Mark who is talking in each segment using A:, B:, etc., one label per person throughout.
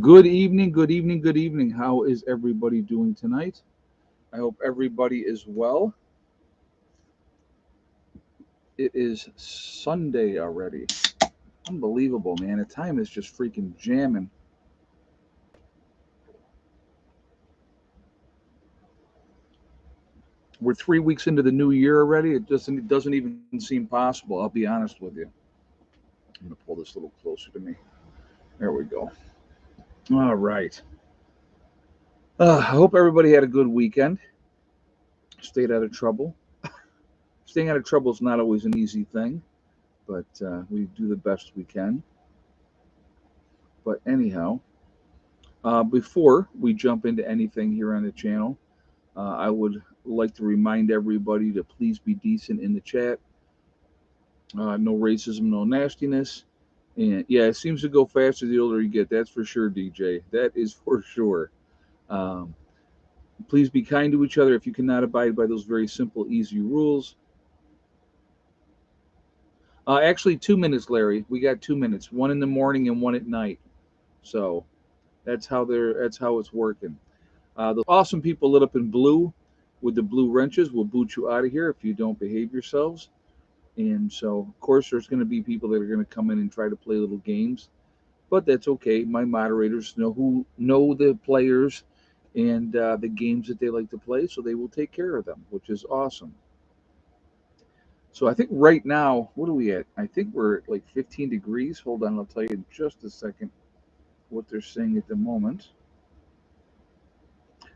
A: Good evening, good evening, good evening. How is everybody doing tonight? I hope everybody is well. It is Sunday already. Unbelievable, man. The time is just freaking jamming. We're 3 weeks into the new year already. It doesn't even seem possible. I'll be honest with you. I'm gonna pull this a little closer to me. There we go. All right. I hope everybody had a good weekend. Stayed out of trouble. Staying out of trouble is not always an easy thing, but we do the best we can. But anyhow, before we jump into anything here on the channel, I would like to remind everybody to please be decent in the chat. No racism, no nastiness. And yeah, it seems to go faster the older you get. That's for sure, DJ. That is for sure. Um, please be kind to each other. If you cannot abide by those very simple, easy rules, actually 2 minutes, Larry. We got 2 minutes. One in the morning and one at night. So that's how it's working. Those awesome people lit up in blue with the blue wrenches will boot you out of here if you don't behave yourselves. And so, of course, there's going to be people that are going to come in and try to play little games, but that's okay. My moderators know the players and the games that they like to play, so they will take care of them, which is awesome. So I think right now, what are we at? I think we're at like 15 degrees. Hold on, I'll tell you in just a second what they're saying at the moment.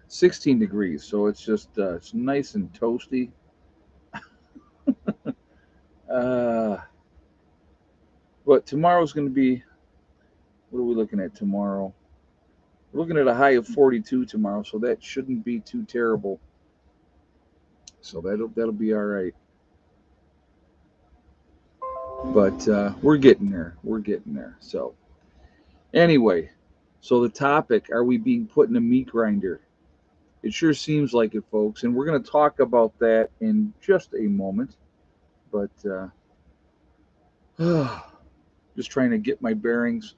A: 16 degrees, so it's just it's nice and toasty. Uh, but tomorrow's going to be, what are we looking at tomorrow? We're looking at a high of 42 tomorrow, so that shouldn't be too terrible. So that'll be all right. But we're getting there. We're getting there. So anyway, so the topic: are we being put in a meat grinder? It sure seems like it, folks, and we're going to talk about that in just a moment. But just trying to get my bearings.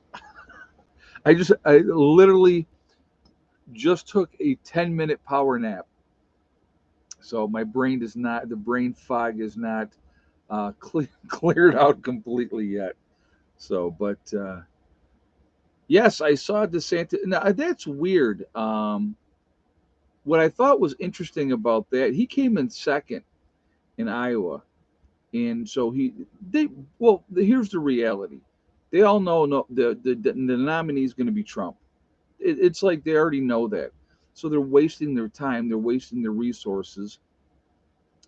A: I literally just took a 10-minute power nap. So my brain is not, the brain fog is not cleared out completely yet. So, but yes, I saw DeSantis. Now that's weird. What I thought was interesting about that, he came in second in Iowa, and so they well, here's the reality. They all know no, the nominee is going to be Trump. It's like they already know that, so they're wasting their time. They're wasting their resources.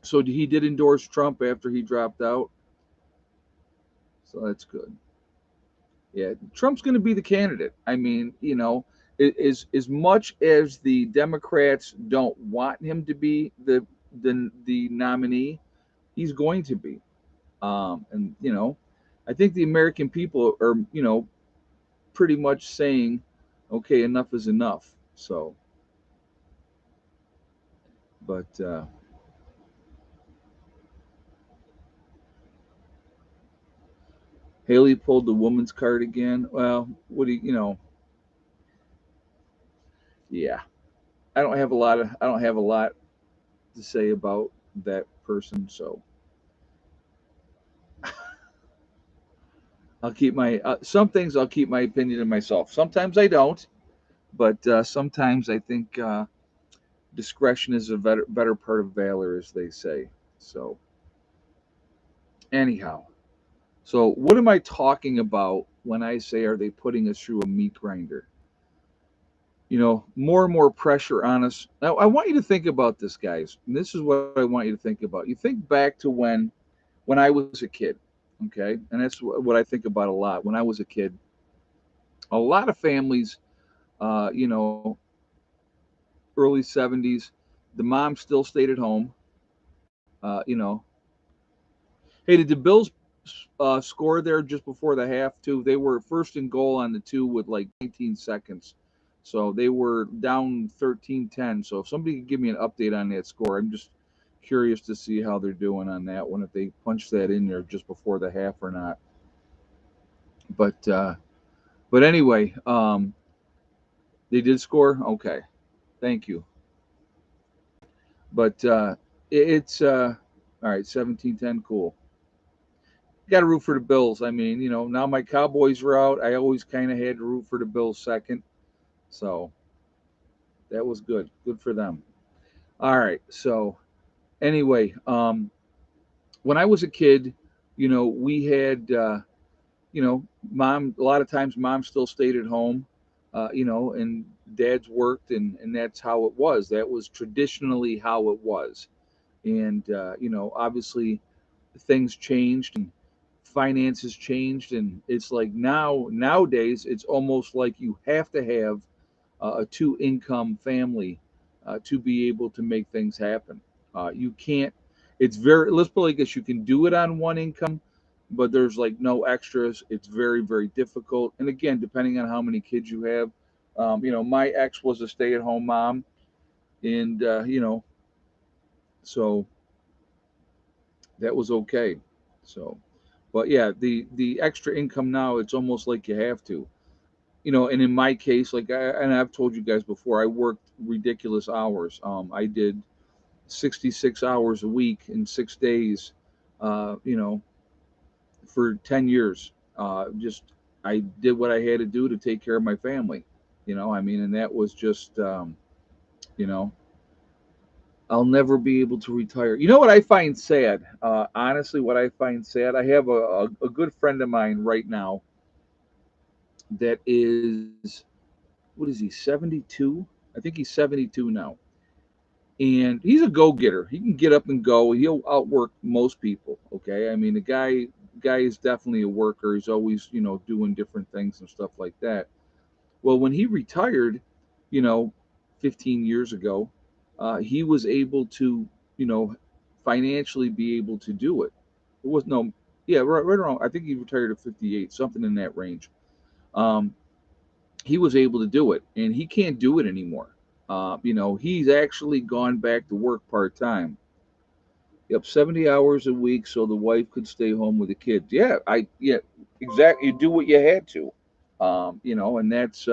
A: So he did endorse Trump after he dropped out. So that's good. Yeah, Trump's going to be the candidate. I mean, as much as the Democrats don't want him to be the nominee, he's going to be. And I think the American people are pretty much saying, okay, enough is enough. So, but Haley pulled the woman's card again. Well, what do yeah. I don't have a lot to say about that person. So I'll keep my some things I'll keep my opinion to myself. Sometimes I don't, but sometimes I think discretion is a better part of valor, as they say. So anyhow, so what am I talking about when I say are they putting us through a meat grinder? More and more pressure on us. Now I want you to think about this, guys. And this is what I want you to think about. You think back to when I was a kid, okay, and that's what I think about a lot. When I was a kid, a lot of families, uh, you know, early 70s, the mom still stayed at home. You know, hey, did the Bills score there just before the half too? They were first and goal on the two with like 19 seconds. So they were down 13-10. So if somebody could give me an update on that score, I'm just curious to see how they're doing on that one, if they punched that in there just before the half or not. But anyway, They did score. Okay, thank you. But it's all right. 17-10, cool. Got to root for the Bills. I mean, now my Cowboys were out. I always kind of had to root for the Bills second. So that was good. Good for them. All right. So anyway, when I was a kid, we had, mom, a lot of times mom still stayed at home, and dad's worked, and that's how it was. That was traditionally how it was. And, obviously things changed and finances changed. And it's like nowadays, it's almost like you have to have a two income family to be able to make things happen. You can't, it's very, let's put it like this, you can do it on one income, but there's like no extras. It's very, very difficult. And again, depending on how many kids you have, my ex was a stay at home mom. And, so that was okay. So, but yeah, the extra income now, it's almost like you have to. And in my case, and I've told you guys before, I worked ridiculous hours. I did 66 hours a week in 6 days, uh, you know, for 10 years. Just, I did what I had to do to take care of my family, I mean, and that was just, you know, I'll never be able to retire. You know what I find sad? Honestly, what I find sad, I have a good friend of mine right now that is, what is he, 72? I think he's 72 now. And he's a go-getter. He can get up and go. He'll outwork most people. Okay, I mean, the guy is definitely a worker. He's always, doing different things and stuff like that. Well, when he retired, you know 15 years ago, he was able to, you know financially be able to do it. It was no, yeah, right around, I think he retired at 58, something in that range. um, he was able to do it, and he can't do it anymore. He's actually gone back to work part-time. Yep, 70 hours a week so the wife could stay home with the kids. Yeah, exactly. You do what you had to. And that's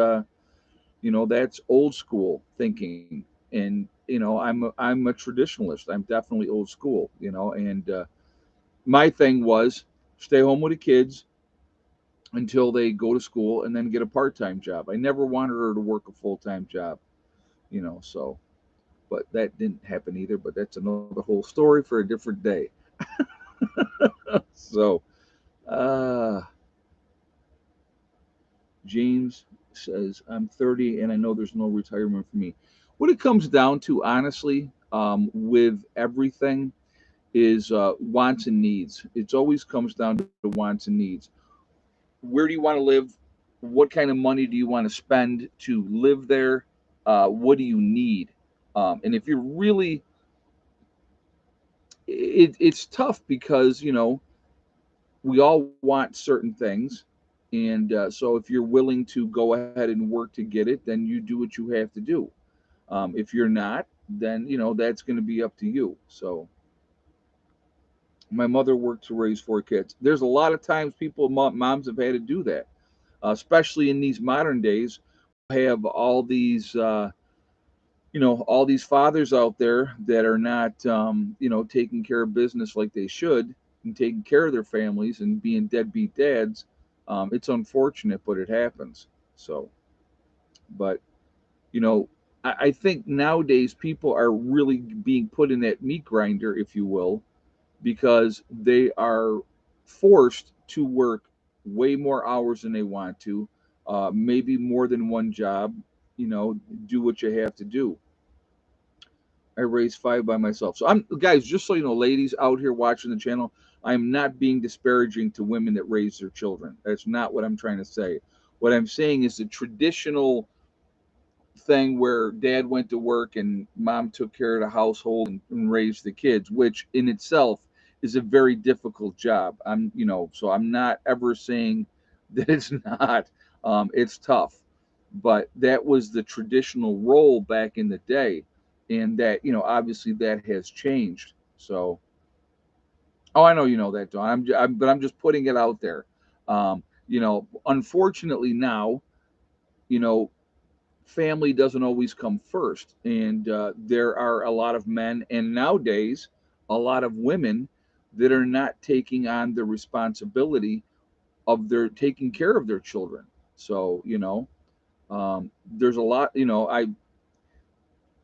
A: old school thinking. And I'm a traditionalist. I'm definitely old school. And my thing was stay home with the kids until they go to school and then get a part-time job. I never wanted her to work a full-time job. So, but that didn't happen either. But that's another whole story for a different day. So, uh, James says, I'm 30 and I know there's no retirement for me. What it comes down to, honestly, with everything is wants and needs. It always comes down to wants and needs. Where do you want to live? What kind of money do you want to spend to live there? What do you need? And if you're really, it's tough because, we all want certain things. And so if you're willing to go ahead and work to get it, then you do what you have to do. If you're not, then, that's going to be up to you. So my mother worked to raise four kids. There's a lot of times moms have had to do that, especially in these modern days. Have all these fathers out there that are not, taking care of business like they should and taking care of their families and being deadbeat dads. It's unfortunate, but it happens. So, but you know, I think nowadays people are really being put in that meat grinder, if you will, because they are forced to work way more hours than they want to, maybe more than one job. Do what you have to do. I raised five by myself. So I'm guys, just so you know, ladies out here watching the channel, I'm not being disparaging to women that raise their children. That's not what I'm trying to say. What I'm saying is the traditional thing where dad went to work and mom took care of the household and raised the kids, which in itself is a very difficult job. So I'm not ever saying that it's not. It's tough, but that was the traditional role back in the day, and that obviously that has changed. So, oh, I know you know that, Don. But I'm just putting it out there. Unfortunately now, you know family doesn't always come first. And there are a lot of men, and nowadays, a lot of women that are not taking on the responsibility of their taking care of their children. So, there's a lot,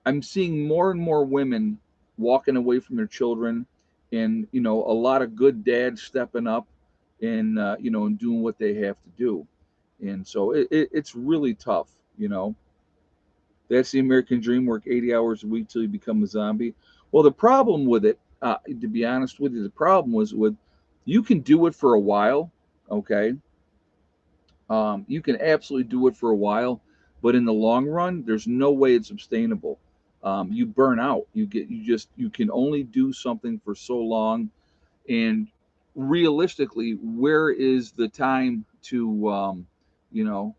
A: I'm seeing more and more women walking away from their children, and a lot of good dads stepping up and and doing what they have to do. And so it's really tough. That's the American dream: work 80 hours a week till you become a zombie. Well, the problem with it, to be honest with you, the problem was with you can do it for a while, okay. You can absolutely do it for a while, but in the long run, there's no way it's sustainable. You burn out. You can only do something for so long, and realistically, where is the time to, you know,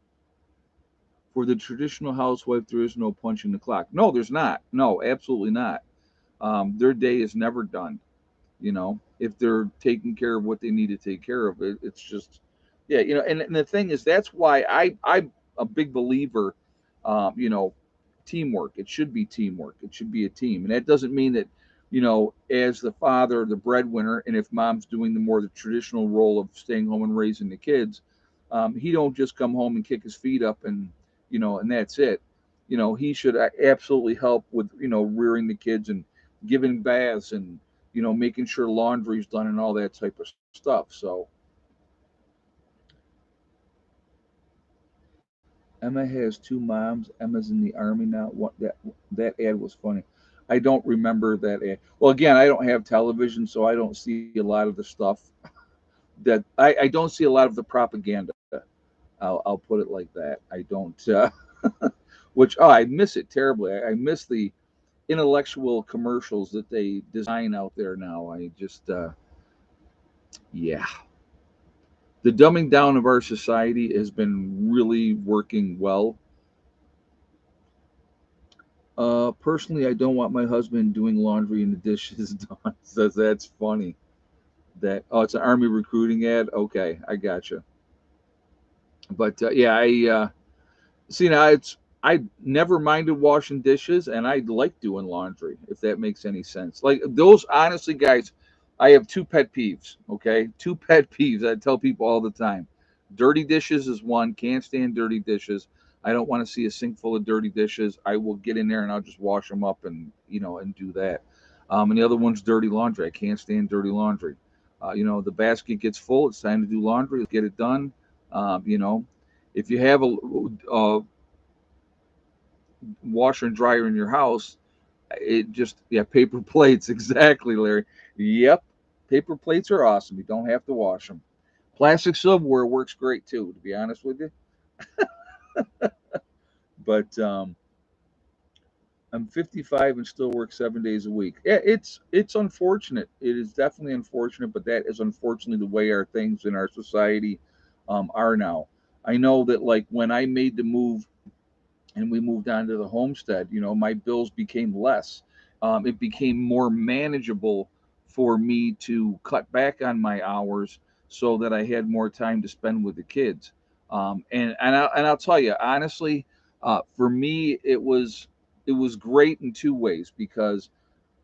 A: for the traditional housewife? There is no punching the clock. No, there's not. No, absolutely not. Their day is never done. If they're taking care of what they need to take care of, it's just, yeah. And the thing is, that's why I'm a big believer. um, you know Teamwork. It should be teamwork. It should be a team, and that doesn't mean that, as the father, the breadwinner, and if mom's doing the traditional role of staying home and raising the kids, he don't just come home and kick his feet up and that's it. He should absolutely help with rearing the kids and giving baths and making sure laundry's done and all that type of stuff. So Emma has two moms. Emma's in the army now. What that ad was funny. I don't remember that ad. Well, again, I don't have television, so I don't see a lot of the stuff I don't see a lot of the propaganda. I'll put it like that. I don't, which, I miss it terribly. I miss the intellectual commercials that they design out there now. I just, yeah. The dumbing down of our society has been really working well. Personally, I don't want my husband doing laundry and the dishes done. Says that's funny. It's an army recruiting ad. Okay, I gotcha. But yeah, I see now. I never minded washing dishes, and I like doing laundry. If that makes any sense. Like those, honestly, guys, I have two pet peeves. Okay, two pet peeves I tell people all the time. Dirty dishes is one. Can't stand dirty dishes. I don't want to see a sink full of dirty dishes. I will get in there and I'll just wash them up and do that. And the other one's dirty laundry. I can't stand dirty laundry. The basket gets full. It's time to do laundry. Let's get it done. You know, if you have a washer and dryer in your house, it just, yeah, paper plates. Exactly, Larry. Yep, paper plates are awesome. You don't have to wash them. Plastic silverware works great too, to be honest with you. But I'm 55 and still work 7 days a week. Yeah, it's unfortunate. It is definitely unfortunate, but that is unfortunately the way our things in our society are now. I know that, like, when I made the move and we moved on to the homestead, my bills became less. It became more manageable for me to cut back on my hours so that I had more time to spend with the kids. And I'll tell you honestly, for me, it was great in two ways because,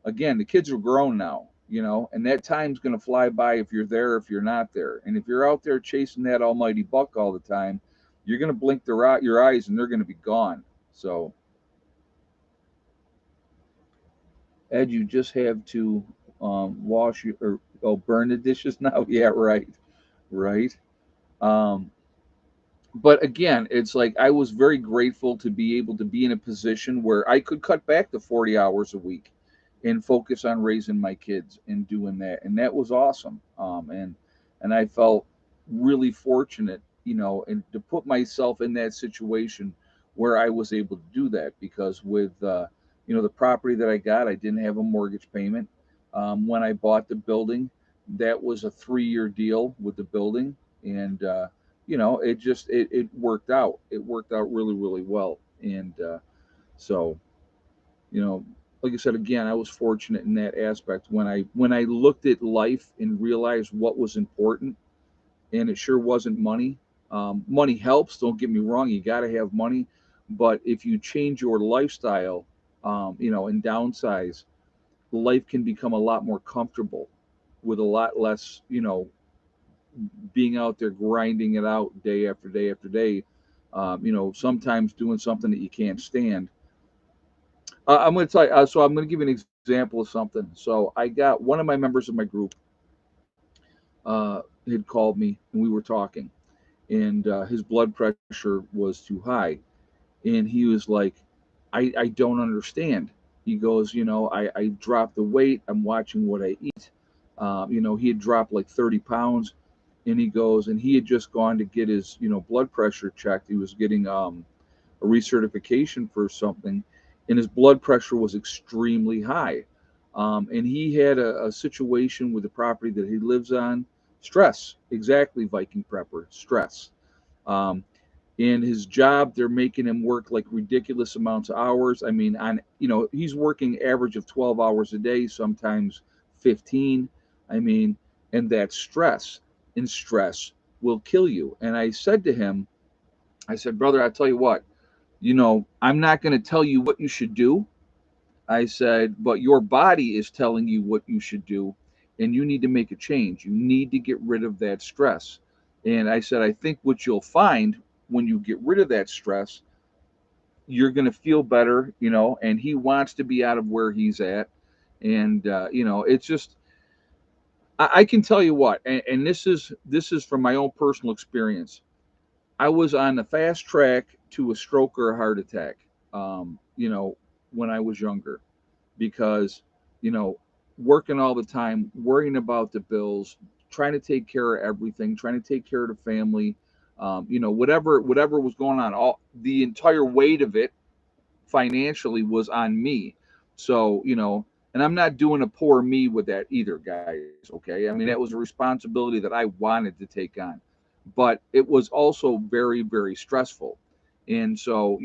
A: again, the kids are grown now, and that time's going to fly by if you're there, if you're not there. And if you're out there chasing that almighty buck all the time, you're going to blink your eyes and they're going to be gone. So, Ed, you just have to wash your, or burn the dishes now. Yeah, right, right. Um, but again, it's like I was very grateful to be able to be in a position where I could cut back to 40 hours a week and focus on raising my kids and doing that, and that was awesome. And I felt really fortunate, and to put myself in that situation where I was able to do that because with the property that I got, I didn't have a mortgage payment. When I bought the building, that was a 3-year deal with the building, and it worked out. It worked out really, really well. And so, you know, like I said, again, I was fortunate in that aspect when I looked at life and realized what was important, and it sure wasn't money. Money helps. Don't get me wrong. You got to have money, But if you change your lifestyle, and downsize, life can become a lot more comfortable with a lot less, being out there grinding it out day after day after day. Sometimes doing something that you can't stand. I'm going to tell you, so I'm going to give you an example of something. So I got one of my members of my group had called me and we were talking, and his blood pressure was too high. And he was like, I don't understand. He goes, I dropped the weight. I'm watching what I eat. He had dropped like 30 pounds. And he goes, and he had just gone to get his, blood pressure checked. He was getting a recertification for something, and his blood pressure was extremely high. And he had a situation with the property that he lives on. Stress, exactly, Viking Prepper, stress. Um, in his job, they're making him work like ridiculous amounts of hours. I mean, he's working average of 12 hours a day, sometimes 15. I mean, and that's stress, and stress will kill you. And I said to him, I said, brother, I tell you what, I'm not going to tell you what you should do. I said, but your body is telling you what you should do, and you need to make a change. You need to get rid of that stress. And I said, I think what you'll find when you get rid of that stress, you're going to feel better, and he wants to be out of where he's at. And, it's just, I can tell you what, and this is from my own personal experience. I was on the fast track to a stroke or a heart attack, when I was younger, because, you know, working all the time, worrying about the bills, trying to take care of everything, trying to take care of the family, whatever was going on, all the entire weight of it financially was on me. So, and I'm not doing a poor me with that either, guys. Okay. I mean, that was a responsibility that I wanted to take on, but it was also very, very stressful. And so,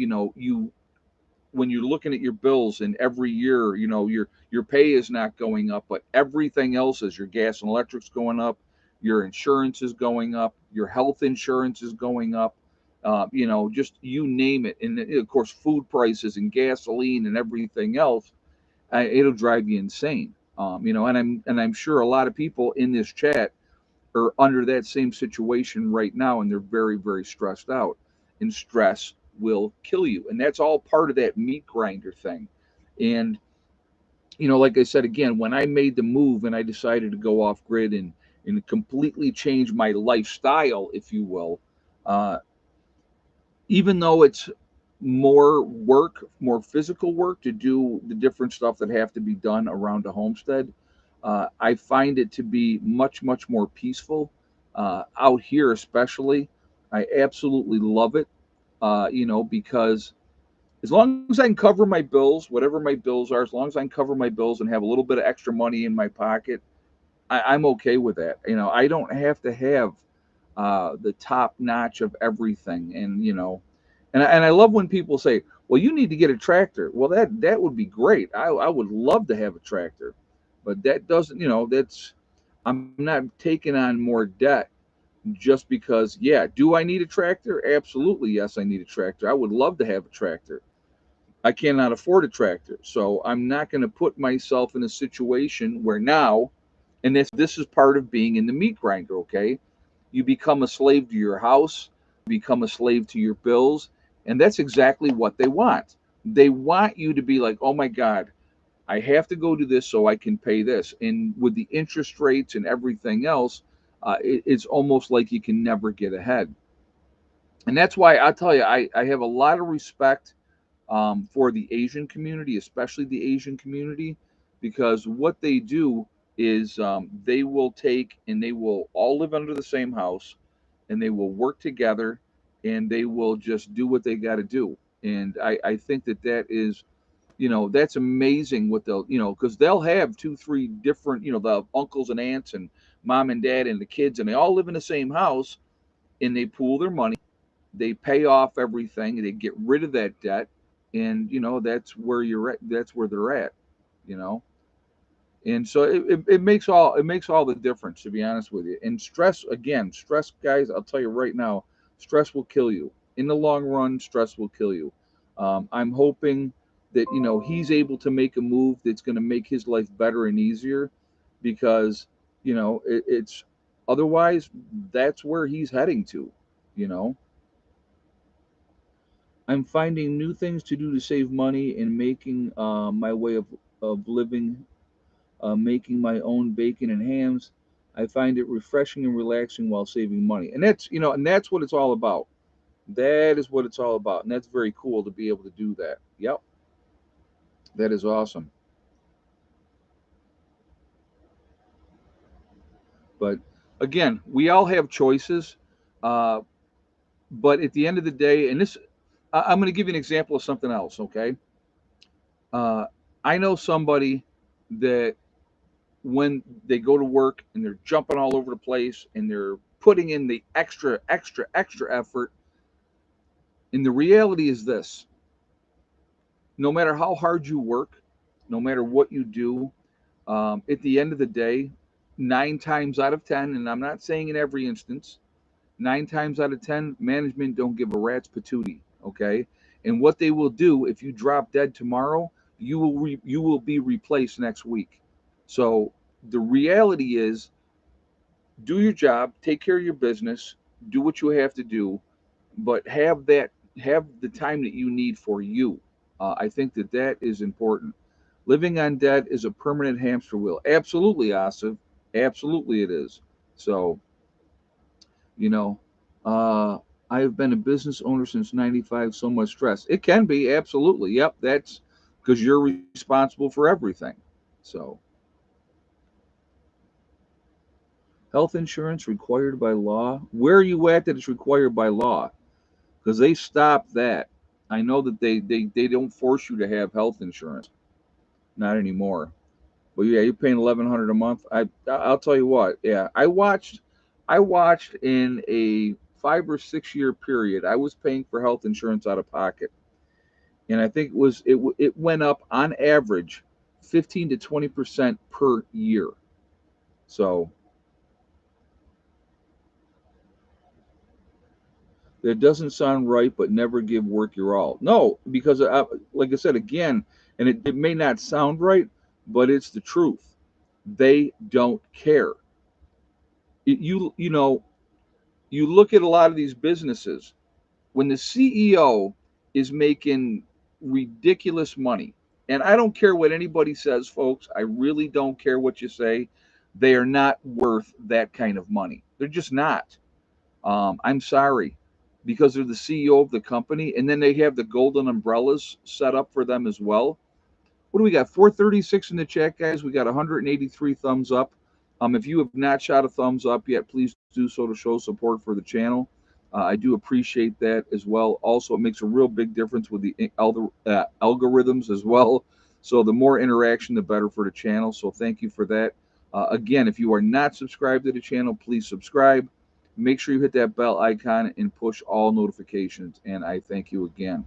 A: when you're looking at your bills and every year, your pay is not going up, but everything else is, your gas and electric's going up, your insurance is going up, your health insurance is going up, just you name it. And of course, food prices and gasoline and everything else, it'll drive you insane. And I'm sure a lot of people in this chat are under that same situation right now, and they're very, very stressed out. And stress will kill you, and that's all part of that meat grinder thing. And like I said again, when I made the move and I decided to go off grid and completely change my lifestyle, if you will, uh, even though it's more work, more physical work to do the different stuff that have to be done around a homestead, I find it to be much, much more peaceful out here, especially. I absolutely love it, because as long as I can cover my bills, whatever my bills are, as long as I can cover my bills and have a little bit of extra money in my pocket, I'm okay with that. I don't have to have the top notch of everything. And I love when people say, "Well, you need to get a tractor." Well, that would be great. I would love to have a tractor, but that doesn't. That's I'm not taking on more debt just because. Yeah, do I need a tractor? Absolutely, yes, I need a tractor. I would love to have a tractor. I cannot afford a tractor, so I'm not going to put myself in a situation where now, and this is part of being in the meat grinder. Okay, you become a slave to your house, become a slave to your bills, and that's exactly what they want. They want you to be like, oh my God, I have to go do this so I can pay this. And with the interest rates and everything else, it's almost like you can never get ahead. And that's why I tell you, I have a lot of respect for the Asian community, especially the Asian community, because what they do is they will take and they will all live under the same house, and they will work together, and they will just do what they got to do. And I think that is, that's amazing what they'll, because they'll have two, three different, the uncles and aunts and mom and dad and the kids, and they all live in the same house, and they pool their money, they pay off everything, they get rid of that debt, and that's where you're at. That's where they're at, you know. And so it makes all the difference, to be honest with you. And stress, again, stress, guys, I'll tell you right now, stress will kill you in the long run. Stress will kill you. I'm hoping that he's able to make a move that's going to make his life better and easier, because it's otherwise that's where he's heading to. You know, I'm finding new things to do to save money and making my way of living, making my own bacon and hams. I find it refreshing and relaxing while saving money, and that's what it's all about. That is what it's all about, and that's very cool to be able to do that. Yep, that is awesome. But again, we all have choices. Uh, but at the end of the day, and I'm going to give you an example of something else. Okay, uh, I know somebody that when they go to work and they're jumping all over the place and they're putting in the extra effort. And the reality is this: no matter how hard you work, no matter what you do, at the end of the day, 9 times out of 10, and I'm not saying in every instance, 9 times out of 10, management don't give a rat's patootie. Okay, and what they will do if you drop dead tomorrow, you will be replaced next week. So the reality is, do your job, take care of your business, do what you have to do, but have the time that you need for you. I think that that is important. Living on debt is a permanent hamster wheel. Absolutely, Asif. Absolutely, it is. So you know, uh, I have been a business owner since '95. So much stress. It can be absolutely. Yep, that's because you're responsible for everything. So health insurance required by law. Where are you at that it's required by law? Because they stopped that. I know that they don't force you to have health insurance, not anymore. But yeah, you're paying 1,100 a month. I'll tell you what. Yeah, I watched in a 5 or 6 year period. I was paying for health insurance out of pocket, and I think it went up on average 15 to 20% per year. So that doesn't sound right, but never give work your all. No, because like I said again, and it may not sound right, but it's the truth. They don't care. You look at a lot of these businesses when the CEO is making ridiculous money. And I don't care what anybody says, folks. I really don't care what you say. They are not worth that kind of money. They're just not. I'm sorry, because they're the CEO of the company, and then they have the golden umbrellas set up for them as well. What do we got? 436 in the chat, guys. We got 183 thumbs up. If you have not shot a thumbs up yet, please do so to show support for the channel. I do appreciate that as well. Also, it makes a real big difference with the algorithms as well. So the more interaction, the better for the channel. So thank you for that. Again, if you are not subscribed to the channel, please subscribe. Make sure you hit that bell icon and push all notifications. And I thank you again.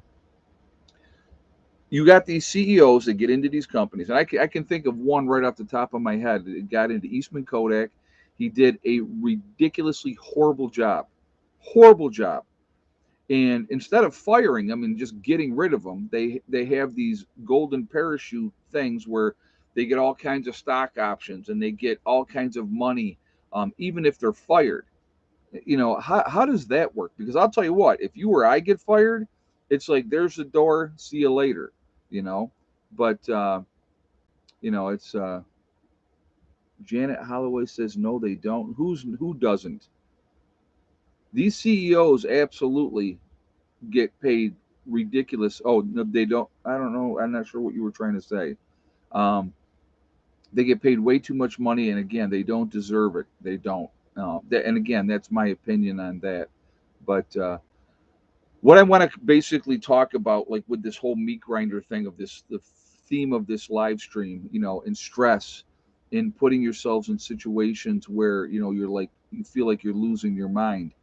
A: You got these CEOs that get into these companies, and I can think of one right off the top of my head. It got into Eastman Kodak. He did a ridiculously horrible job. And instead of firing him and just getting rid of him, they have these golden parachute things where they get all kinds of stock options and they get all kinds of money, even if they're fired. How does that work? Because I'll tell you what, if you or I get fired, it's like there's the door, see you later. you know but it's Janet Holloway says no, they don't. Who doesn't? These CEOs absolutely get paid ridiculous. Oh no, they don't. I don't know, I'm not sure what you were trying to say. um they get paid way too much money, and again, they don't deserve it. They don't. And again, that's my opinion on that. But what I want to basically talk about, like with this whole meat grinder thing of this, the theme of this live stream, and stress, in putting yourselves in situations where you feel like you're losing your mind.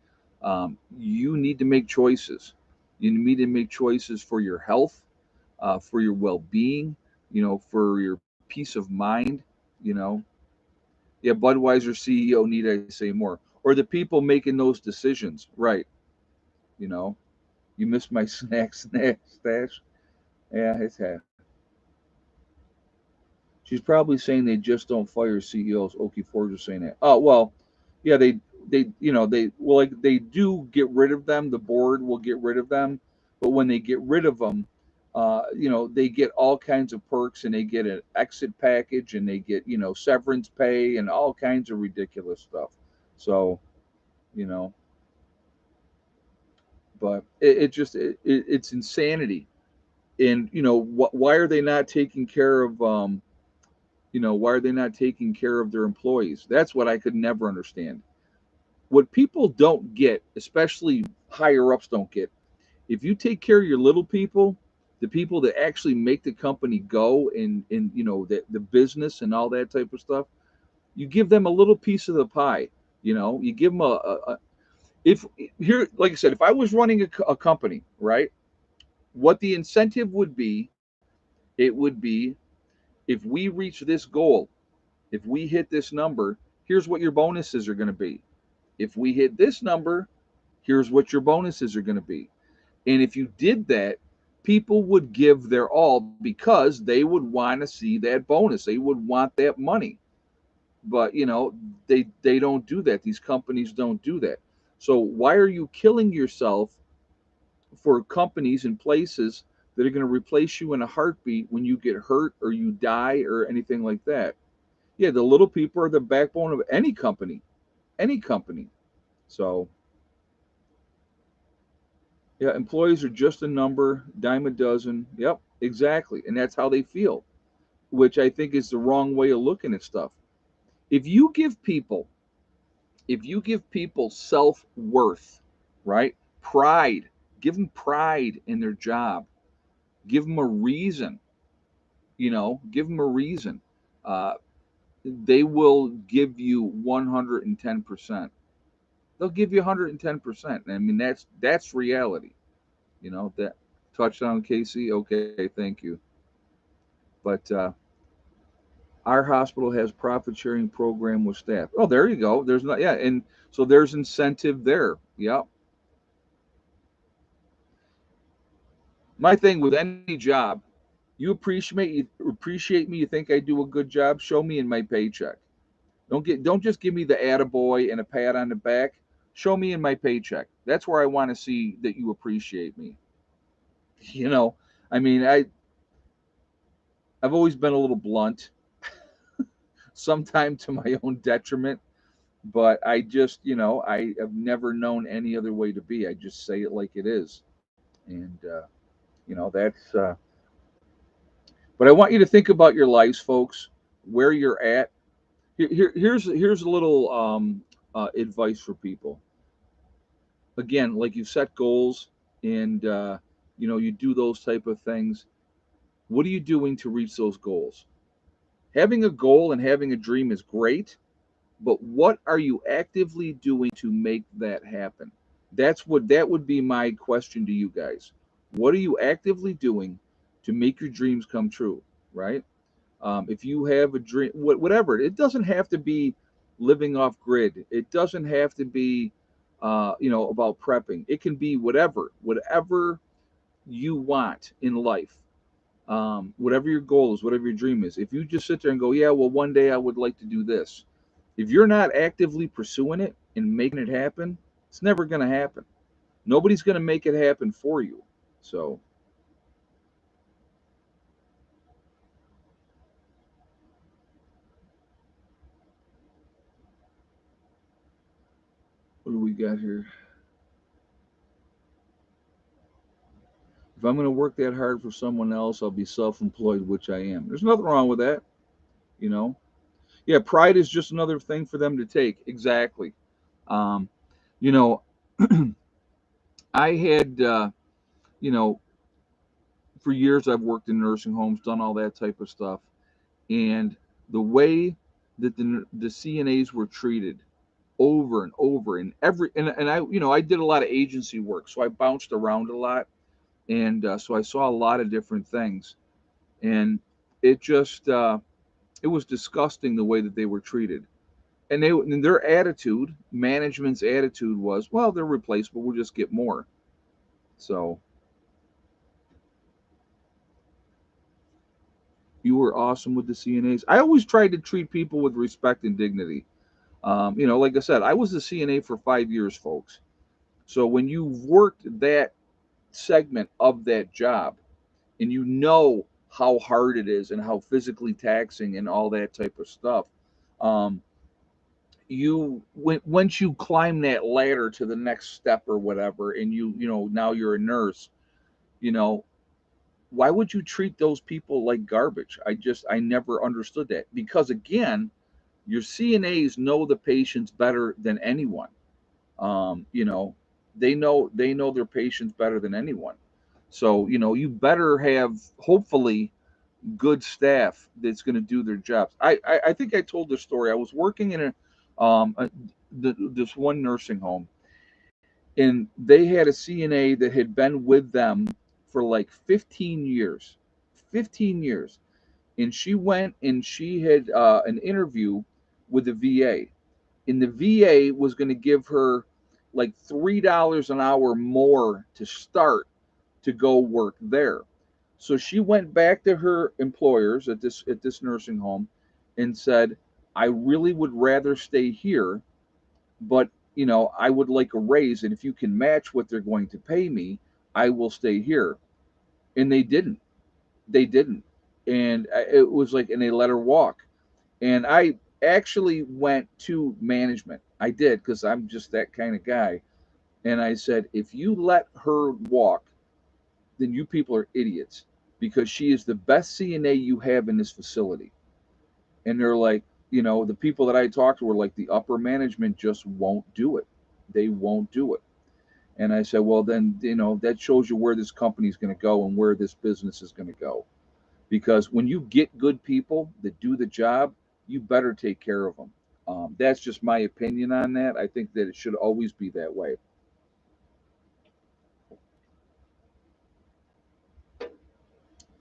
A: You need to make choices. You need to make choices for your health, for your well-being, for your peace of mind. You know, yeah, Budweiser CEO, need I say more, or the people making those decisions, right? You know. You missed my snack stash. Yeah, it's half. She's probably saying they just don't fire CEOs. Okie Ford is saying that. Oh well, yeah, like they do get rid of them. The board will get rid of them, but when they get rid of them, they get all kinds of perks and they get an exit package and they get severance pay and all kinds of ridiculous stuff. So you know, but it's insanity. And why are they not taking care of why are they not taking care of their employees? That's what I could never understand. What people don't get, especially higher ups don't get, if you take care of your little people, the people that actually make the company go and the business and all that type of stuff, you give them a little piece of the pie. You give them if here, like I said, if I was running a company, right, what the incentive would be, it would be if we reach this goal, if we hit this number, here's what your bonuses are going to be. If we hit this number, here's what your bonuses are going to be. And if you did that, people would give their all because they would want to see that bonus. They would want that money. But they don't do that. These companies don't do that. So why are you killing yourself for companies and places that are going to replace you in a heartbeat when you get hurt or you die or anything like that? Yeah, the little people are the backbone of any company, any company. So yeah, employees are just a number, dime a dozen. Yep, exactly. And that's how they feel, which I think is the wrong way of looking at stuff. If you give people, if you give people self-worth, right? Pride, give them pride in their job. Give them a reason, give them a reason. Uh, they will give you 110%. They'll give you 110%. I mean, that's reality. That touchdown, Casey. Okay, thank you. But our hospital has profit sharing program with staff. Oh, there you go. There's not, yeah, and so there's incentive there. Yep. My thing with any job, you appreciate me. You think I do a good job. Show me in my paycheck. Don't just give me the attaboy and a pat on the back. Show me in my paycheck. That's where I want to see that you appreciate me. You know, I mean, I've always been a little blunt, sometimes to my own detriment, but I just, I have never known any other way to be. I just say it like it is. And, that's, but I want you to think about your lives, folks, where you're at. Here's a little advice for people. Again, like you set goals and, you do those type of things. What are you doing to reach those goals? Having a goal and having a dream is great, but what are you actively doing to make that happen? That would be my question to you guys. What are you actively doing to make your dreams come true? Right? If you have a dream, whatever, it doesn't have to be living off grid. It doesn't have to be, about prepping. It can be whatever you want in life. Whatever your goal is, whatever your dream is. If you just sit there and go, yeah, well, one day I would like to do this. If you're not actively pursuing it and making it happen, it's never going to happen. Nobody's going to make it happen for you. So, what do we got here? If I'm going to work that hard for someone else, I'll be self-employed, which I am. There's nothing wrong with that, you know. Yeah, pride is just another thing for them to take. Exactly. Um, you know, I had, you know, for years I've worked in nursing homes, done all that type of stuff, and the way that the CNAs were treated over and over and and I I did a lot of agency work, so I bounced around a lot, and so I saw a lot of different things, and it just it was disgusting the way that they were treated. And their attitude, management's attitude was, well, they're replaceable. We'll just get more. So you were awesome with the CNAs. I always tried to treat people with respect and dignity. Like I said, I was a CNA for 5 years, folks. So when you've worked that segment of that job and you know how hard it is and how physically taxing and all that type of stuff, um, once you climb that ladder to the next step or whatever, and now you're a nurse, you know, why would you treat those people like garbage? I never understood that, because again, your CNAs know the patients better than anyone. Um, you know, they know their patients better than anyone. So, you better have, hopefully, good staff that's going to do their jobs. I think I told this story. I was working in this one nursing home, and they had a CNA that had been with them for like 15 years. 15 years. And she went and she had an interview with the VA. And the VA was going to give her like $3 an hour more to start to go work there. So she went back to her employers at this nursing home and said, "I really would rather stay here, but I would like a raise, and if you can match what they're going to pay me, I will stay here." And they didn't. They didn't. And it was like, and they let her walk. And I actually went to management. I did, because I'm just that kind of guy. And I said, if you let her walk, then you people are idiots, because she is the best CNA you have in this facility. And they're like, the people that I talked to were like, the upper management just won't do it. They won't do it. And I said, well, then, that shows you where this company is going to go and where this business is going to go. Because when you get good people that do the job, you better take care of them. That's just my opinion on that. I think that it should always be that way.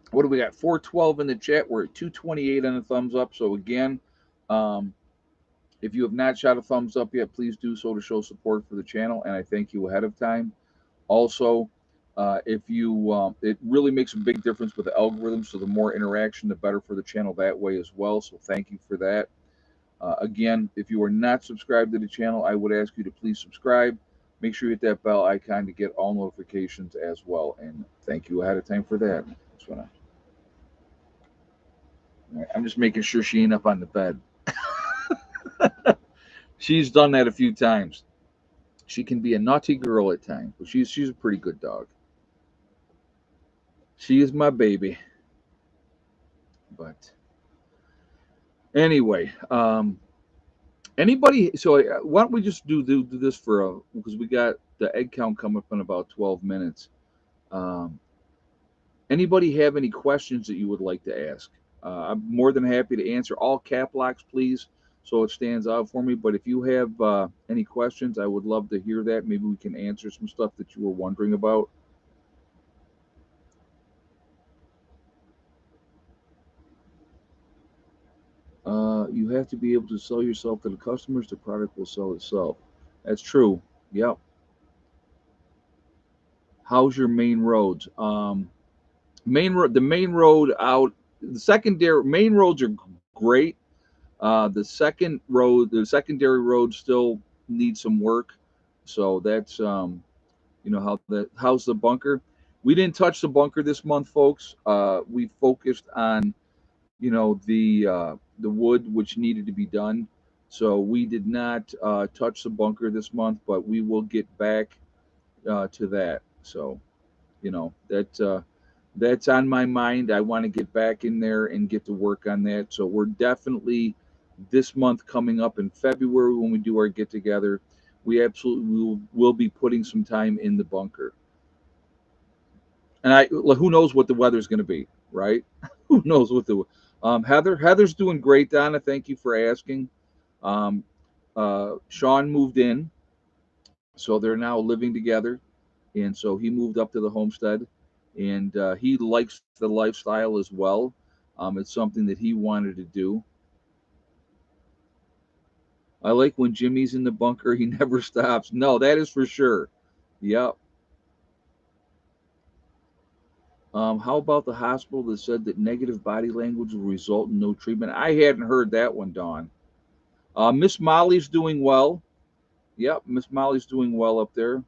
A: What do we got? 412 in the chat. We're at 228 on the thumbs up. So again, um, if you have not shot a thumbs up yet, please do so to show support for the channel, and I thank you ahead of time. Also, if you, it really makes a big difference with the algorithm. So the more interaction, the better for the channel that way as well. So thank you for that. Again, if you are not subscribed to the channel, I would ask you to please subscribe. Make sure you hit that bell icon to get all notifications as well. And thank you ahead of time for that. I'm just making sure she ain't up on the bed. She's done that a few times. She can be a naughty girl at times, but she's a pretty good dog. She is my baby. But anyway, anybody? So why don't we just do this for because we got the egg count coming up in about 12 minutes. Um, Anybody have any questions that you would like to ask? I'm more than happy to answer. All cap locks, please, so it stands out for me. But if you have any questions, I would love to hear that. Maybe we can answer some stuff that you were wondering about. You have to be able to sell yourself to the customers. The product will sell itself. That's true. Yep. How's your main roads? The main road out. The secondary main roads are great. The secondary road still needs some work. So that's how's the bunker? We didn't touch the bunker this month, folks. We focused on the wood which needed to be done. So we did not touch the bunker this month, but we will get back to that. So that's on my mind. I want to get back in there and get to work on that. So we're definitely this month coming up in February when we do our get together. We absolutely will be putting some time in the bunker. And who knows what the weather's going to be, right? Who knows what the Heather's doing great, Donna. Thank you for asking. Um, Sean moved in, so they're now living together, and so he moved up to the homestead, and he likes the lifestyle as well. It's something that he wanted to do. I like when Jimmy's in the bunker; he never stops. No, that is for sure. Yep. How about the hospital that said that negative body language will result in no treatment? I hadn't heard that one, Dawn. Miss Molly's doing well. Yep, Miss Molly's doing well up there.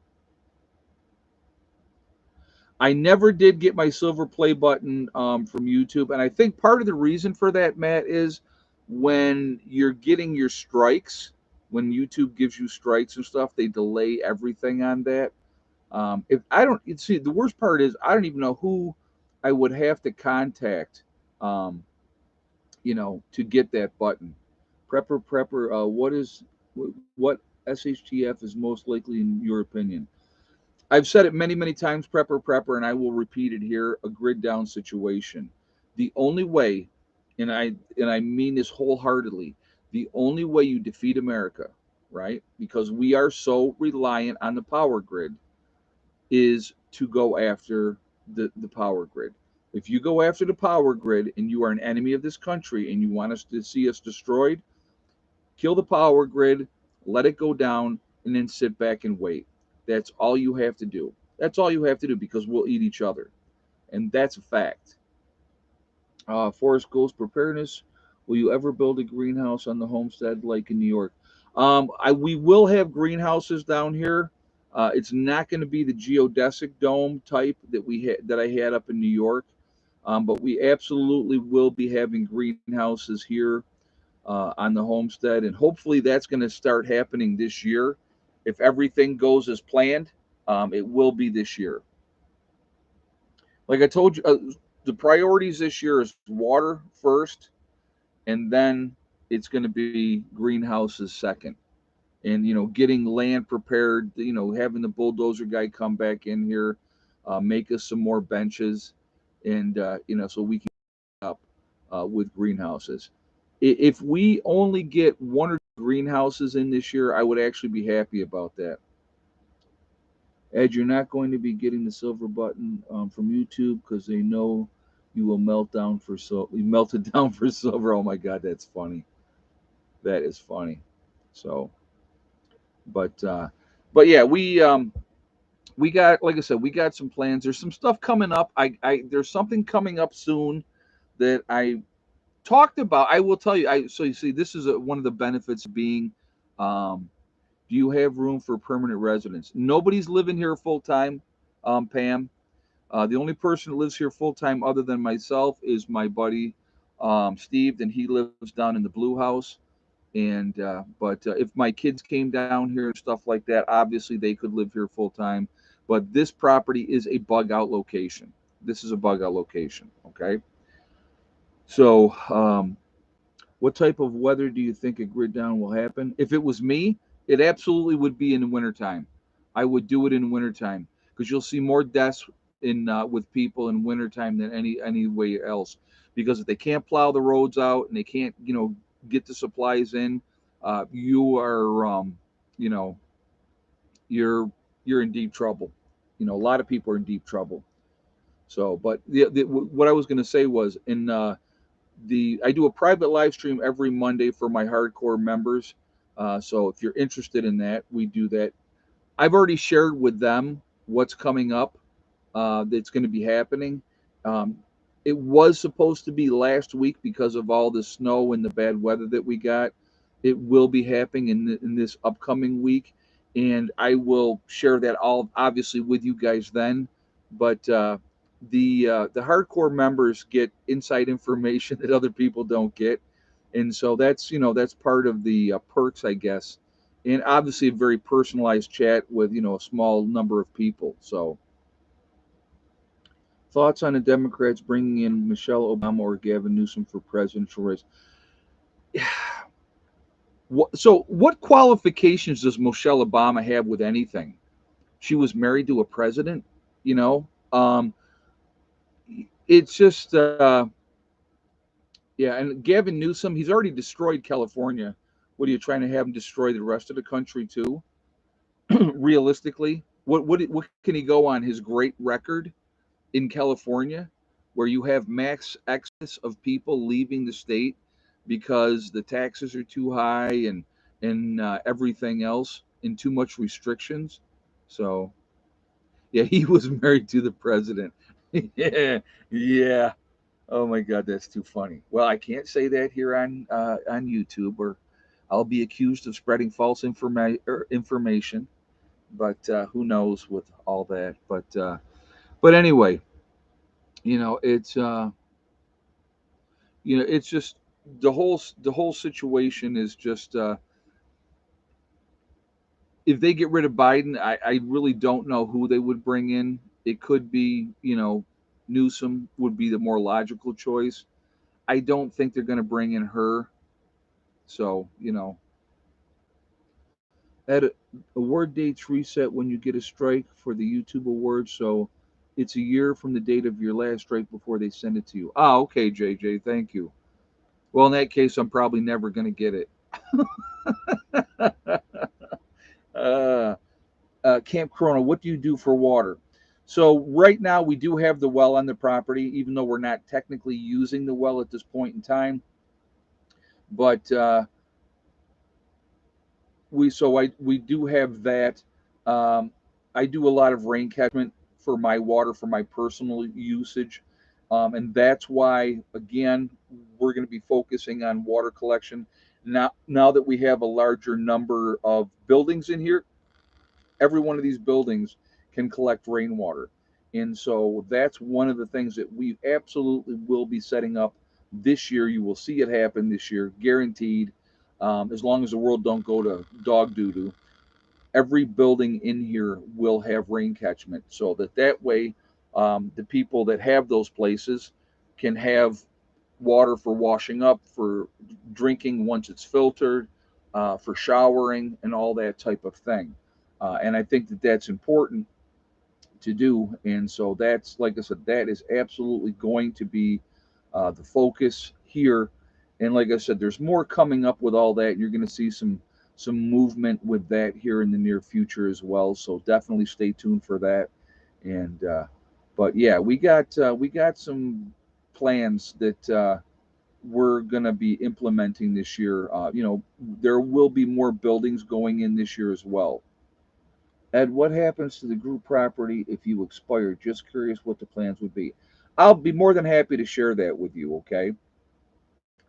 A: I never did get my silver play button from YouTube, and I think part of the reason for that, Matt, is when you're getting your strikes, when YouTube gives you strikes and stuff, they delay everything on that. If I don't see, the worst part is I don't even know who I would have to contact, um, to get that button. Prepper. What SHTF is most likely in your opinion? I've said it many times, prepper, and I will repeat it here: a grid down situation. The only way, and I mean this wholeheartedly, the only way you defeat America, right? Because we are so reliant on the power grid, is to go after the power grid. If you go after the power grid and you are an enemy of this country and you want us to see us destroyed, kill the power grid, let it go down, and then sit back and wait. That's all you have to do. That's all you have to do because we'll eat each other. And that's a fact. Forest Ghost Preparedness. Will you ever build a greenhouse on the homestead like in New York? We will have greenhouses down here. It's not going to be the geodesic dome type that I had up in New York, but we absolutely will be having greenhouses here on the homestead, and hopefully that's going to start happening this year. If everything goes as planned, it will be this year. Like I told you, the priorities this year is water first, and then it's going to be greenhouses second. And getting land prepared, having the bulldozer guy come back in here, make us some more benches, and so we can up with greenhouses. If we only get one or two greenhouses in this year, I would actually be happy about that. Ed, you're not going to be getting the silver button from YouTube because they know you will melt down for you melted down for silver. Oh my God, that's funny. That is funny. So, but yeah, we got, like I said, we got some plans. There's some stuff coming up. I there's something coming up soon that I talked about. I will tell you. So you see, this is one of the benefits of being. Do you have room for permanent residents? Nobody's living here full time, Pam. The only person that lives here full time, other than myself, is my buddy Steve, and he lives down in the Blue House. And but if my kids came down here and stuff like that, obviously they could live here full time. But this property is a bug out location. This is a bug out location. Okay. So, what type of weather do you think a grid down will happen? If it was me, it absolutely would be in the wintertime. I would do it in wintertime because you'll see more deaths in with people in wintertime than any way else. Because if they can't plow the roads out and they can't, get the supplies in, you are, you know, you're in deep trouble. A lot of people are in deep trouble. So, but what I was going to say was I do a private live stream every Monday for my hardcore members. So if you're interested in that, we do that. I've already shared with them what's coming up that's going to be happening. Um, it was supposed to be last week because of all the snow and the bad weather that we got. It will be happening in this upcoming week, and I will share that all obviously with you guys then. But the hardcore members get inside information that other people don't get, and so that's part of the perks, I guess. And obviously a very personalized chat with a small number of people. So thoughts on the Democrats bringing in Michelle Obama or Gavin Newsom for presidential race? So what qualifications does Michelle Obama have with anything? She was married to a president, you know. It's just yeah. And Gavin Newsom, he's already destroyed California. What are you trying to have him destroy the rest of the country too? Realistically, what can he go on his great record in California, where you have max exodus of people leaving the state because the taxes are too high and everything else, and too much restrictions. So yeah, he was married to the president. Yeah, yeah. Oh my God, that's too funny. Well, I can't say that here on YouTube, or I'll be accused of spreading false information. But who knows with all that? But anyway, you know, it's just the whole situation is just if they get rid of Biden, I really don't know who they would bring in. It could be, Newsom would be the more logical choice. I don't think they're going to bring in her. So, at award dates reset when you get a strike for the YouTube awards. So it's a year from the date of your last strike before they send it to you. Ah, okay, JJ, thank you. Well, in that case, I'm probably never going to get it. uh, Camp Corona, what do you do for water? So right now we do have the well on the property, even though we're not technically using the well at this point in time. But we do have that. Um, I do a lot of rain catchment for my water for my personal usage, and that's why again we're going to be focusing on water collection now that we have a larger number of buildings in here. Every one of these buildings can collect rainwater. And so that's one of the things that we absolutely will be setting up this year. You will see it happen this year, guaranteed. As long as the world don't go to dog doo doo, every building in here will have rain catchment, so that way the people that have those places can have water for washing up, for drinking once it's filtered, for showering, and all that type of thing. And I think that that's important to do. And so that's, like I said, that is absolutely going to be the focus here. And like I said, there's more coming up with all that. You're going to see some movement with that here in the near future as well. So definitely stay tuned for that. And but yeah, we got some plans that we're going to be implementing this year. There will be more buildings going in this year as well. Ed, what happens to the group property if you expire? Just curious what the plans would be. I'll be more than happy to share that with you, okay?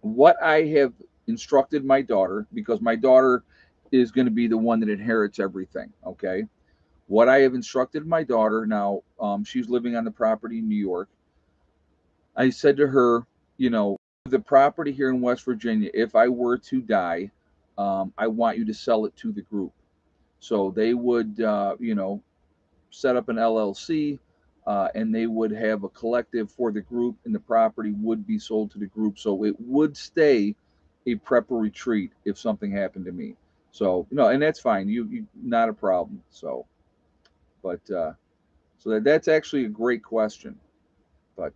A: What I have instructed my daughter, because my daughter is going to be the one that inherits everything, okay? What I have instructed my daughter now, she's living on the property in New York. I said to her, the property here in West Virginia, if I were to die, I want you to sell it to the group. So they would, set up an LLC, and they would have a collective for the group, and the property would be sold to the group. So it would stay a prepper retreat if something happened to me. So and that's fine. You not a problem. So, but that's actually a great question. But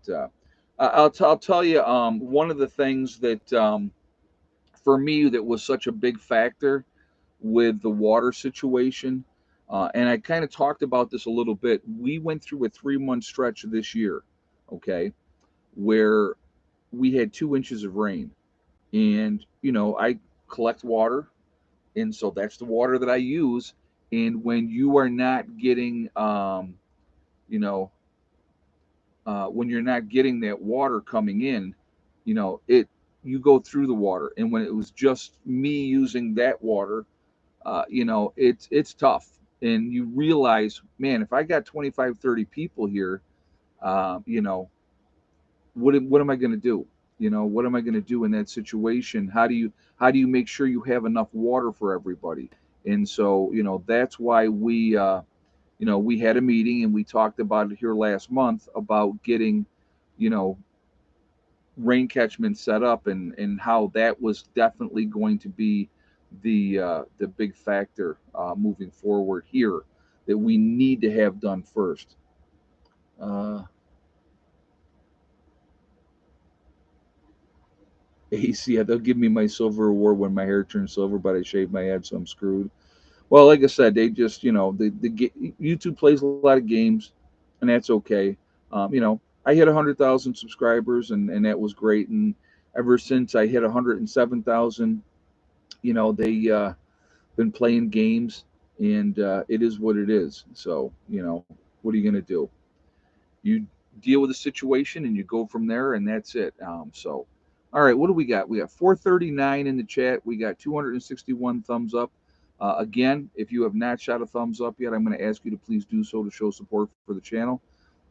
A: I'll tell you, one of the things that for me that was such a big factor with the water situation. And I kind of talked about this a little bit. We went through a 3 month stretch this year, okay, where we had 2 inches of rain. And, I collect water. And so that's the water that I use. And when you are not getting, you know, when you're not getting that water coming in, you go through the water. And when it was just me using that water, it's tough. And you realize, man, if I got 25, 30 people here, uh, you know, what am I going to do? What am I going to do in that situation? How do you make sure you have enough water for everybody? And so, that's why we had a meeting and we talked about it here last month about getting, you know, rain catchment set up, and how that was definitely going to be the big factor moving forward here that we need to have done first. Uh, AC, yeah, they'll give me my silver award when my hair turns silver, but I shave my head, so I'm screwed. Well, like I said, they just YouTube plays a lot of games, and that's okay. I hit 100,000 subscribers, and that was great. And ever since I hit 107,000, they been playing games, and it is what it is. So what are you gonna do? You deal with the situation, and you go from there, and that's it. So, all right, what do we got? We got 439 in the chat. We got 261 thumbs up. Again, if you have not shot a thumbs up yet, I'm going to ask you to please do so to show support for the channel,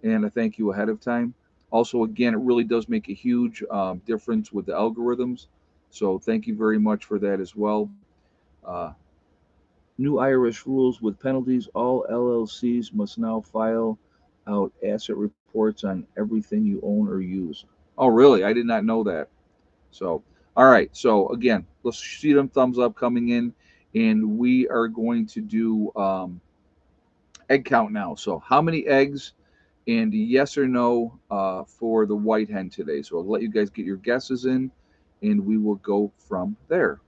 A: and I thank you ahead of time. Also, again, it really does make a huge difference with the algorithms. So thank you very much for that as well. Uh, New IRS rules with penalties. All LLCs must now file out asset reports on everything you own or use. Oh, really? I did not know that. So, all right. So, again, let's see them thumbs up coming in. And we are going to do egg count now. So, how many eggs and yes or no for the white hen today? So, I'll let you guys get your guesses in and we will go from there.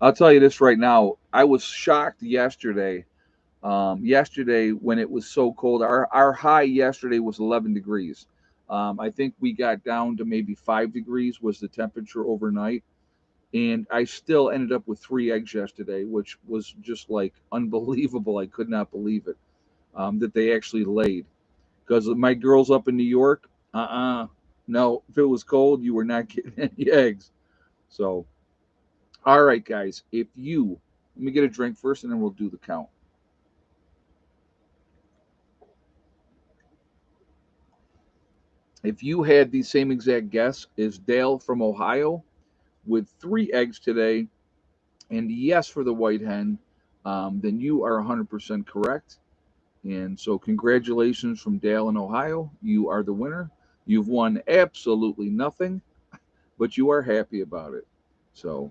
A: I'll tell you this right now. I was shocked yesterday. Yesterday, when it was so cold, our high yesterday was 11 degrees. I think we got down to maybe 5 degrees was the temperature overnight. And I still ended up with 3 eggs yesterday, which was just like unbelievable. I could not believe it that they actually laid. Because my girls up in New York, no, if it was cold, you were not getting any eggs. So, all right, guys, let me get a drink first and then we'll do the count. If you had the same exact guess as Dale from Ohio with 3 eggs today, and yes for the white hen, then you are 100% correct. And so, congratulations from Dale in Ohio. You are the winner. You've won absolutely nothing, but you are happy about it. So,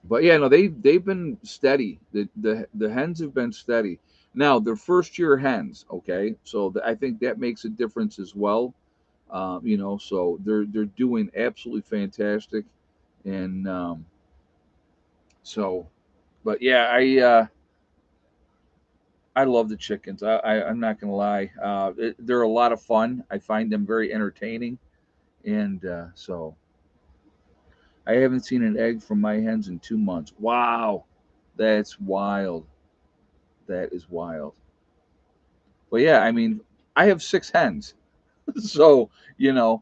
A: but yeah, no, they've been steady. The hens have been steady. Now they're first year hens, okay, so I think that makes a difference as well. So they're doing absolutely fantastic, and so, but yeah, I love the chickens. I'm not gonna lie, they're a lot of fun. I find them very entertaining, and so I haven't seen an egg from my hens in 2 months. Wow, that's wild. That is wild. But yeah, I mean, I have 6 hens, so you know,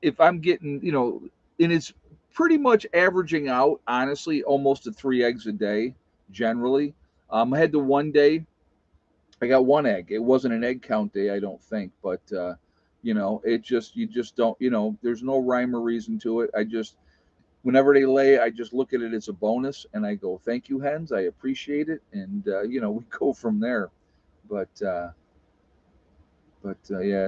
A: if I'm getting, and it's pretty much averaging out, honestly, almost to 3 eggs a day generally. I had the one day I got 1 egg. It wasn't an egg count day, I don't think, but it just you just don't, there's no rhyme or reason to it. I just whenever they lay, I just look at it as a bonus and I go, "Thank you, hens. I appreciate it," and we go from there. But yeah,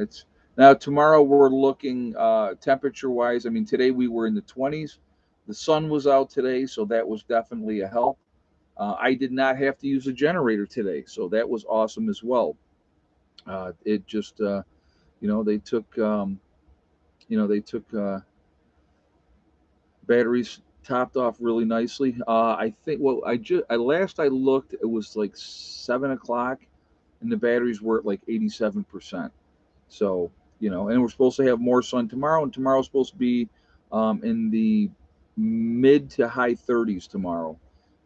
A: it's now tomorrow we're looking temperature wise. I mean, today we were in the 20s. The sun was out today, so that was definitely a help. I did not have to use a generator today, so that was awesome as well. It just, they took, batteries topped off really nicely. I think, well, last I looked, it was like 7 o'clock, and the batteries were at like 87%. So, and we're supposed to have more sun tomorrow, and tomorrow's supposed to be in the mid to high 30s tomorrow.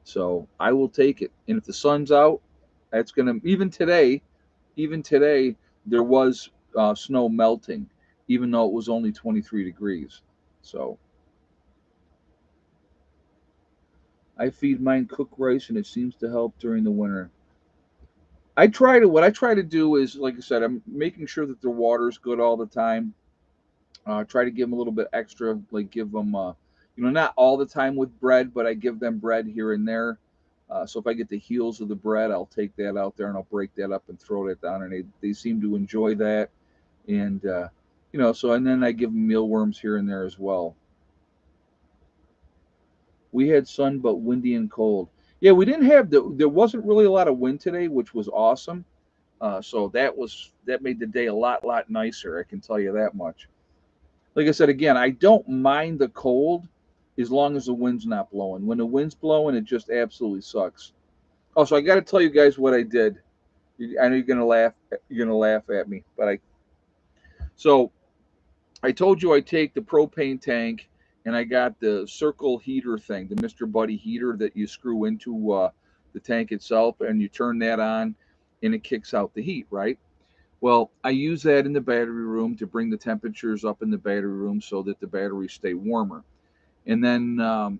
A: So I will take it. And if the sun's out, that's gonna even today, there was snow melting, even though it was only 23 degrees. So I feed mine cooked rice, and it seems to help during the winter. What I try to do is, like I said, I'm making sure that their water's good all the time. Try to give them a little bit extra, like give them, not all the time with bread, but I give them bread here and there. So if I get the heels of the bread, I'll take that out there and I'll break that up and throw that down, and they seem to enjoy that. And and then I give them mealworms here and there as well. We had sun, but windy and cold. Yeah, we didn't have there wasn't really a lot of wind today, which was awesome. So that made the day a lot nicer. I can tell you that much. Like I said again, I don't mind the cold as long as the wind's not blowing. When the wind's blowing, it just absolutely sucks. Oh, so I got to tell you guys what I did. I know you're gonna laugh. You're gonna laugh at me, but so I told you I take the propane tank and I got the circle heater thing, the Mr. Buddy heater that you screw into the tank itself, and you turn that on, and it kicks out the heat, right? Well, I use that in the battery room to bring the temperatures up in the battery room so that the batteries stay warmer. And then,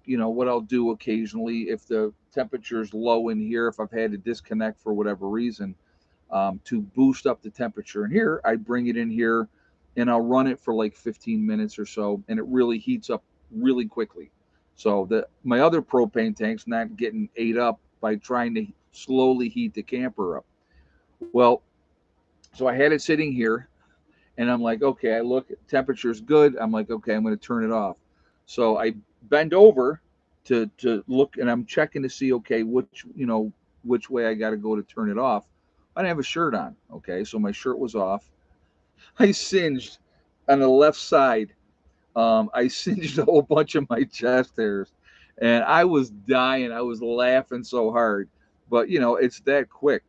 A: what I'll do occasionally, if the temperature is low in here, if I've had to disconnect for whatever reason, to boost up the temperature in here, I bring it in here and I'll run it for like 15 minutes or so, and it really heats up really quickly. So that my other propane tank's not getting ate up by trying to slowly heat the camper up. Well, so I had it sitting here, and I'm like, okay, I look, temperature's good. I'm like, okay, I'm going to turn it off. So I bend over to look, and I'm checking to see, okay, which way I got to go to turn it off. I didn't have a shirt on. Okay, so my shirt was off. I singed on the left side. I singed a whole bunch of my chest hairs, and I was dying. I was laughing so hard, but it's that quick.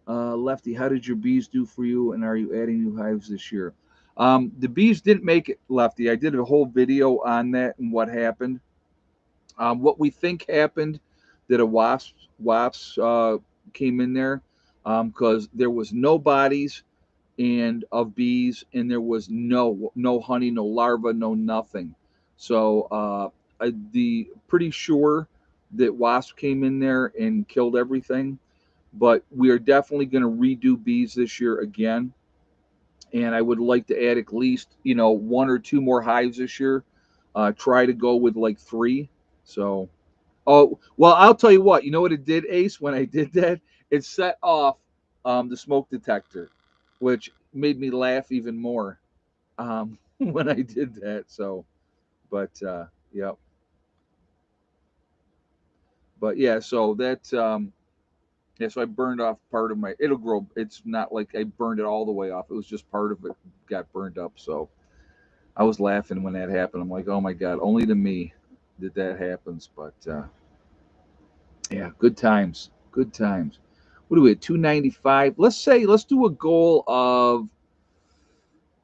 A: Lefty, how did your bees do for you, and are you adding new hives this year? The bees didn't make it, Lefty. I did a whole video on that and what happened. What we think happened that a wasps came in there because there was no bodies and of bees, and there was no honey, no larva, no nothing. So the pretty sure that wasp came in there and killed everything, but we are definitely going to redo bees this year again. And I would like to add at least, one or two more hives this year. Try to go with like three. So, oh, well, I'll tell you what, you know what it did, Ace, when I did that? It set off the smoke detector, which made me laugh even more when I did that. So, but, yeah, but yeah, so that, yeah, so I burned off part of my. It'll grow. It's not like I burned it all the way off. It was just part of it got burned up. So I was laughing when that happened. I'm like, oh my god, only to me did that happens. But yeah, good times. Good times. What do we at 295? Let's do a goal of.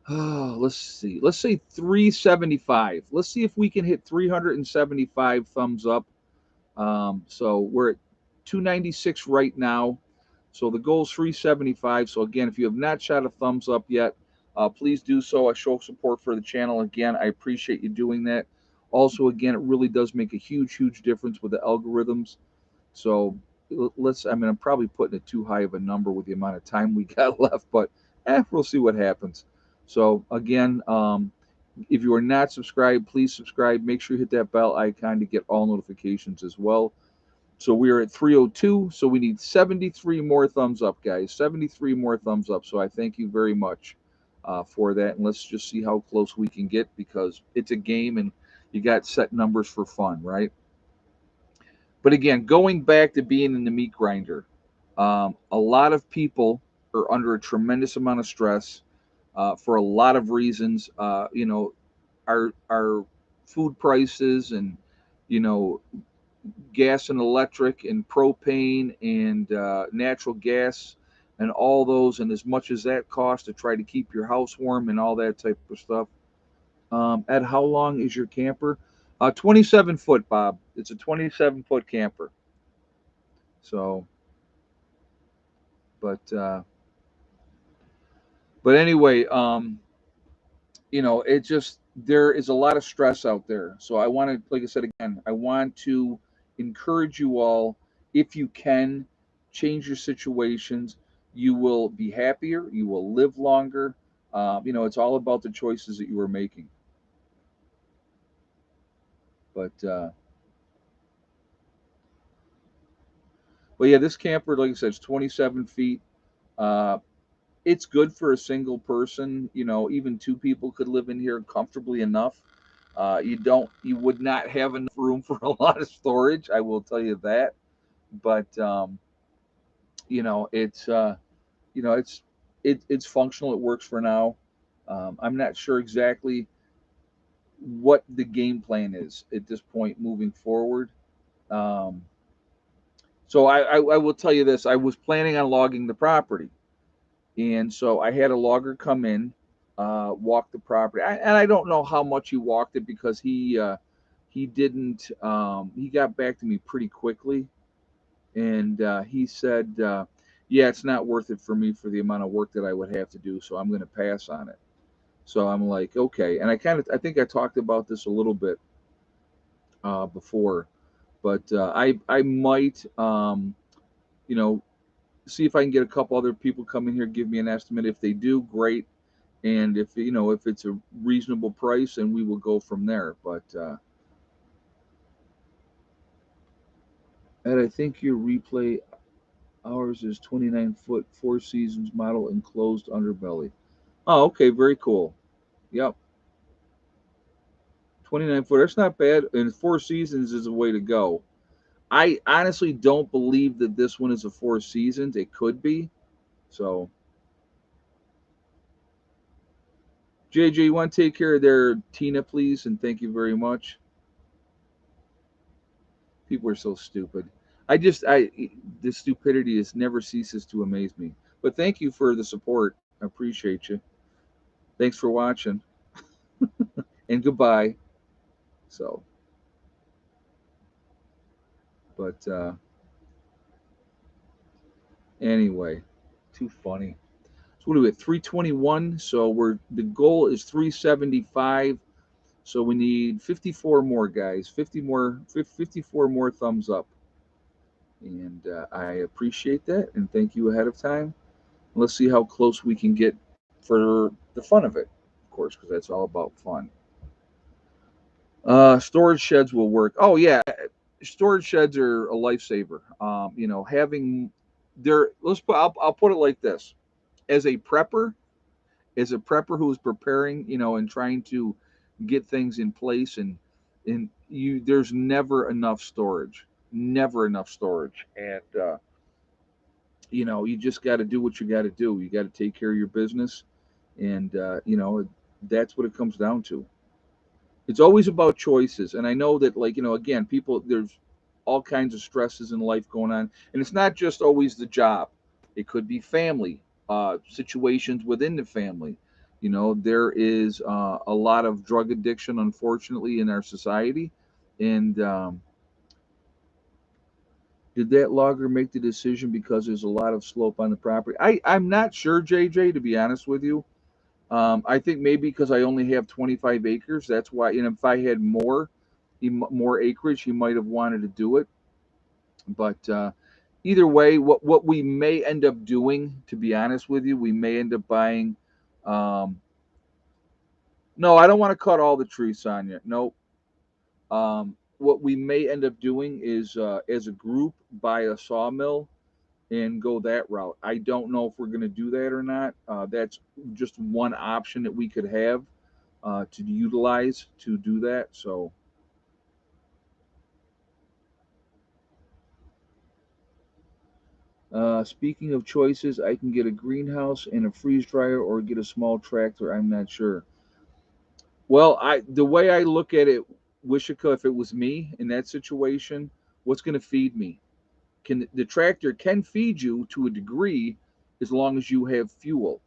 A: Oh, let's see. Let's say 375. Let's see if we can hit 375 thumbs up. So we're at 296 right now. So the goal is 375. So again, if you have not shot a thumbs up yet, please do so. I show support for the channel. Again, I appreciate you doing that. Also, again, it really does make a huge, huge difference with the algorithms. So let's. I mean, I'm probably putting it too high of a number with the amount of time we got left, but we'll see what happens. So again, if you are not subscribed, please subscribe. Make sure you hit that bell icon to get all notifications as well. So we are at 302. So we need 73 more thumbs up, guys. 73 more thumbs up. So I thank you very much for that. And let's just see how close we can get because it's a game and you got set numbers for fun, right? But again, going back to being in the meat grinder, a lot of people are under a tremendous amount of stress for a lot of reasons. Our food prices and you know gas and electric and propane and natural gas and all those, and as much as that costs to try to keep your house warm and all that type of stuff. Ed, how long is your camper? 27 foot, Bob. It's a 27-foot camper. So, but anyway, it just there is a lot of stress out there. So I want to, like I said again, I want to encourage you all, if you can, change your situations. You will be happier. You will live longer. It's all about the choices that you are making. But but yeah, this camper, like I said, is 27 feet. Uh, it's good for a single person. Even two people could live in here comfortably enough. You would not have enough room for a lot of storage. I will tell you that. But it's it's functional. It works for now. I'm not sure exactly what the game plan is at this point moving forward. Um, so I will tell you this: I was planning on logging the property, and so I had a logger come in. walked the property. And I don't know how much he walked it because he didn't. He got back to me pretty quickly, and he said, "Yeah, it's not worth it for me for the amount of work that I would have to do, so I'm going to pass on it." So I'm like, okay. And I think I talked about this a little bit before, but I might, you know, see if I can get a couple other people come in here, give me an estimate. If they do, great. And if if it's a reasonable price, and we will go from there. But and I think your replay ours is 29-foot, Four Seasons model, enclosed underbelly. Oh, okay, very cool. Yep, 29 foot. That's not bad, and Four Seasons is a way to go. I honestly don't believe that this one is a Four Seasons. It could be. So, JJ, you want to take care of their Tina, please, and thank you very much. People are so stupid. The stupidity is never ceases to amaze me. But thank you for the support. I appreciate you. Thanks for watching, and goodbye. So, but anyway, too funny. So what are we at? 321. So the goal is 375. So we need 54 more guys. 54 more thumbs up. And I appreciate that, and thank you ahead of time. Let's see how close we can get for the fun of it, of course, because that's all about fun. Storage sheds will work. Oh yeah, storage sheds are a lifesaver. Having there. I'll put it like this: as a prepper, who is preparing, and trying to get things in place, and there's never enough storage, and you just got to do what you got to do. You got to take care of your business, and that's what it comes down to. It's always about choices, and I know that, like, again, people, there's all kinds of stresses in life going on, and it's not just always the job. It could be family, situations within the family. There is a lot of drug addiction, unfortunately, in our society. And did that logger make the decision because there's a lot of slope on the property? I'm not sure, JJ, to be honest with you. I think maybe because I only have 25 acres, that's why. And if I had more acreage, he might have wanted to do it. But either way, what we may end up doing, to be honest with you, we may end up buying. Um, no, I don't want to cut all the trees, Sonia. Nope. What we may end up doing is, as a group, buy a sawmill and go that route. I don't know if we're going to do that or not. That's just one option that we could have to utilize to do that. So, speaking of choices, I can get a greenhouse and a freeze dryer, or get a small tractor. I'm not sure. Well, the way I look at it, Wishika, if it was me in that situation, what's going to feed me? The tractor can feed you to a degree as long as you have fuel.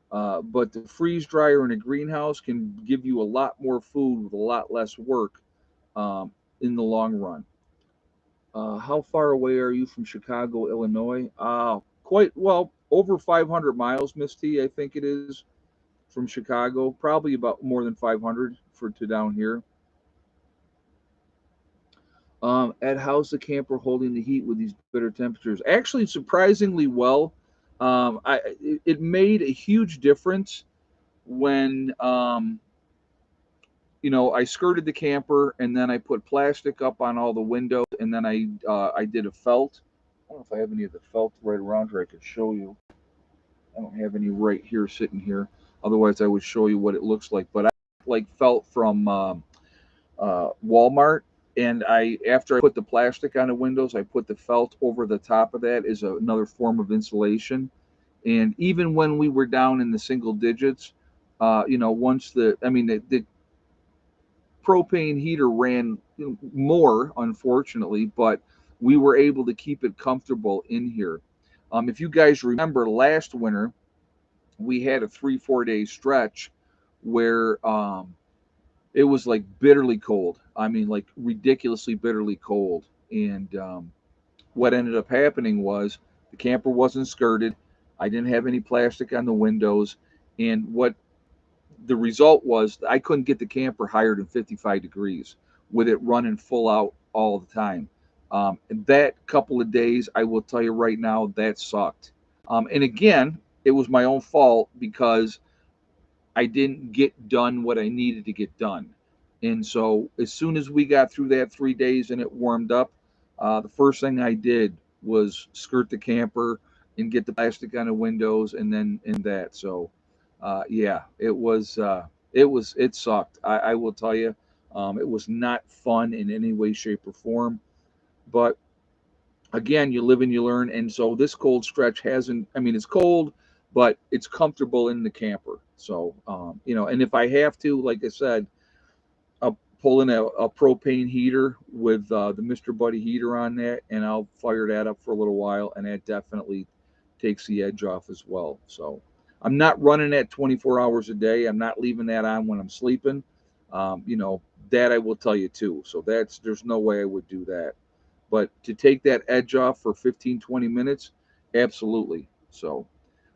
A: But the freeze dryer in a greenhouse can give you a lot more food with a lot less work in the long run. How far away are you from Chicago, Illinois? Quite well, over 500 miles, Miss T, I think it is, from Chicago. Probably about more than 500 for to down here. Ed, how's the camper holding the heat with these bitter temperatures? Actually, surprisingly well. It made a huge difference when I skirted the camper, and then I put plastic up on all the windows, and then I did a felt. I don't know if I have any of the felt right around here I could show you. I don't have any right here sitting here. Otherwise, I would show you what it looks like. But I like felt from Walmart, and after I put the plastic on the windows, I put the felt over the top of that as another form of insulation. And even when we were down in the single digits, once the propane heater ran more, unfortunately, but we were able to keep it comfortable in here. If you guys remember last winter, we had a 3-4 day stretch where it was like bitterly cold. I mean, like ridiculously bitterly cold. And what ended up happening was the camper wasn't skirted. I didn't have any plastic on the windows. And what the result was, I couldn't get the camper higher than 55 degrees with it running full out all the time. And that couple of days, I will tell you right now, that sucked. And again, it was my own fault because I didn't get done what I needed to get done. And so as soon as we got through that 3 days and it warmed up, the first thing I did was skirt the camper and get the plastic on the windows and then in that. So yeah, it sucked. I will tell you, it was not fun in any way, shape, or form. But again, you live and you learn. And so this cold stretch hasn't, I mean, it's cold, but it's comfortable in the camper. So, and if I have to, like I said, I'll pull in a propane heater with the Mr. Buddy heater on that, and I'll fire that up for a little while, and that definitely takes the edge off as well. So I'm not running that 24 hours a day. I'm not leaving that on when I'm sleeping. That I will tell you too. So there's no way I would do that. But to take that edge off for 15, 20 minutes, absolutely. So,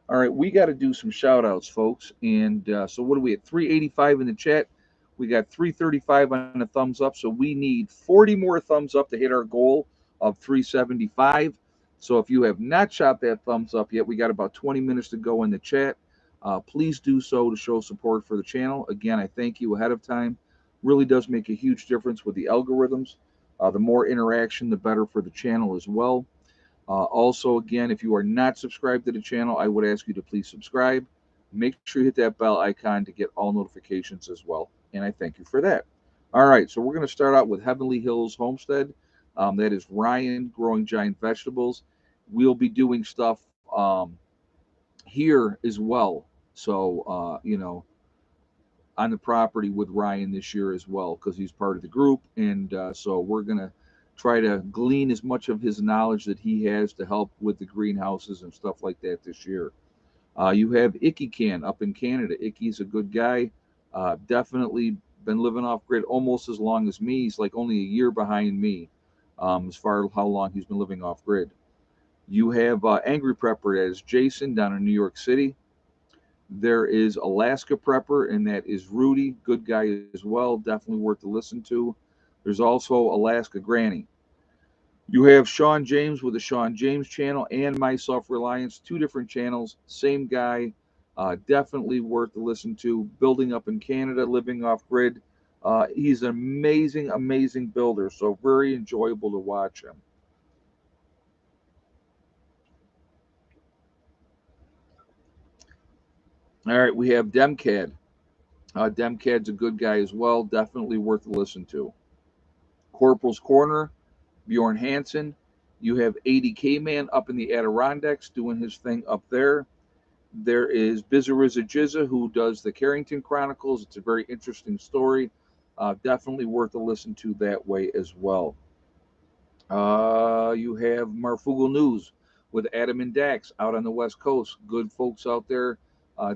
A: all right, we got to do some shout outs, folks. And so, what are we at? 385 in the chat. We got 335 on the thumbs up. So, we need 40 more thumbs up to hit our goal of 375. So, if you have not shot that thumbs up yet, we got about 20 minutes to go in the chat. Please do so to show support for the channel. Again, I thank you ahead of time. Really does make a huge difference with the algorithms. The more interaction, the better for the channel as well. Also, again, if you are not subscribed to the channel, I would ask you to please subscribe. Make sure you hit that bell icon to get all notifications as well. And I thank you for that. All right, so we're going to start out with Heavenly Hills Homestead. That is Ryan growing giant vegetables. We'll be doing stuff here as well. So, on the property with Ryan this year as well, because he's part of the group. And so we're going to try to glean as much of his knowledge that he has to help with the greenhouses and stuff like that this year. You have Icky Can up in Canada. Icky's a good guy. Definitely been living off grid almost as long as me. He's like only a year behind me as far as how long he's been living off grid. You have Angry Prepper as Jason down in New York City. There is Alaska Prepper, and that is Rudy. Good guy as well. Definitely worth to listen to. There's also Alaska Granny. You have Sean James with the Sean James channel and My Self Reliance. Two different channels. Same guy. Definitely worth to listen to. Building up in Canada, living off grid. He's an amazing, amazing builder. So very enjoyable to watch him. All right, we have Demcad. Demcad's a good guy as well. Definitely worth to listen to. Corporal's Corner, Bjorn Hansen. You have 80K Man up in the Adirondacks doing his thing up there. There is Bizariza Jizza, who does the Carrington Chronicles. It's a very interesting story. Definitely worth to listen to that way as well. You have Marfugal News with Adam and Dax out on the West Coast. Good folks out there.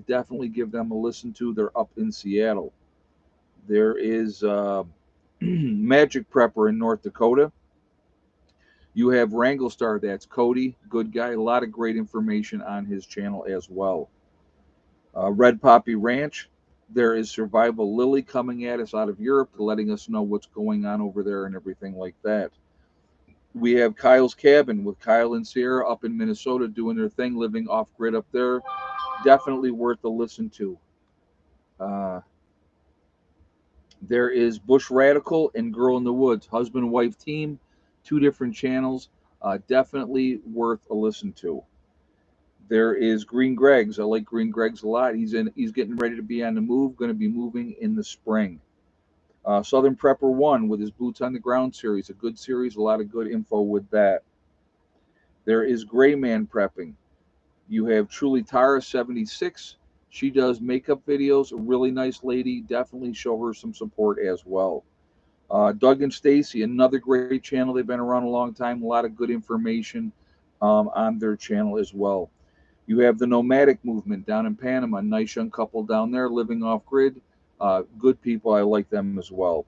A: Definitely give them a listen to. They're up in Seattle. There is Magic Prepper in North Dakota. You have Wranglestar, that's Cody, good guy. A lot of great information on his channel as well. Red Poppy Ranch. There is Survival Lily coming at us out of Europe, letting us know what's going on over there and everything like that. We have Kyle's Cabin with Kyle and Sierra up in Minnesota doing their thing, living off grid up there. Definitely worth a listen to. There is Bush Radical and Girl in the Woods, husband and wife team, two different channels. Definitely worth a listen to. There is Green Greg's. I like Green Greg's a lot. He's getting ready to be on the move. Going to be moving in the spring. Southern Prepper 1 with his Boots on the Ground series, a good series, a lot of good info with that. There is Gray Man Prepping. You have Truly Tara 76. She does makeup videos, a really nice lady. Definitely show her some support as well. Doug and Stacy, another great channel. They've been around a long time. A lot of good information on their channel as well. You have the nomadic movement down in Panama. Nice young couple down there living off grid. Good people. I like them as well.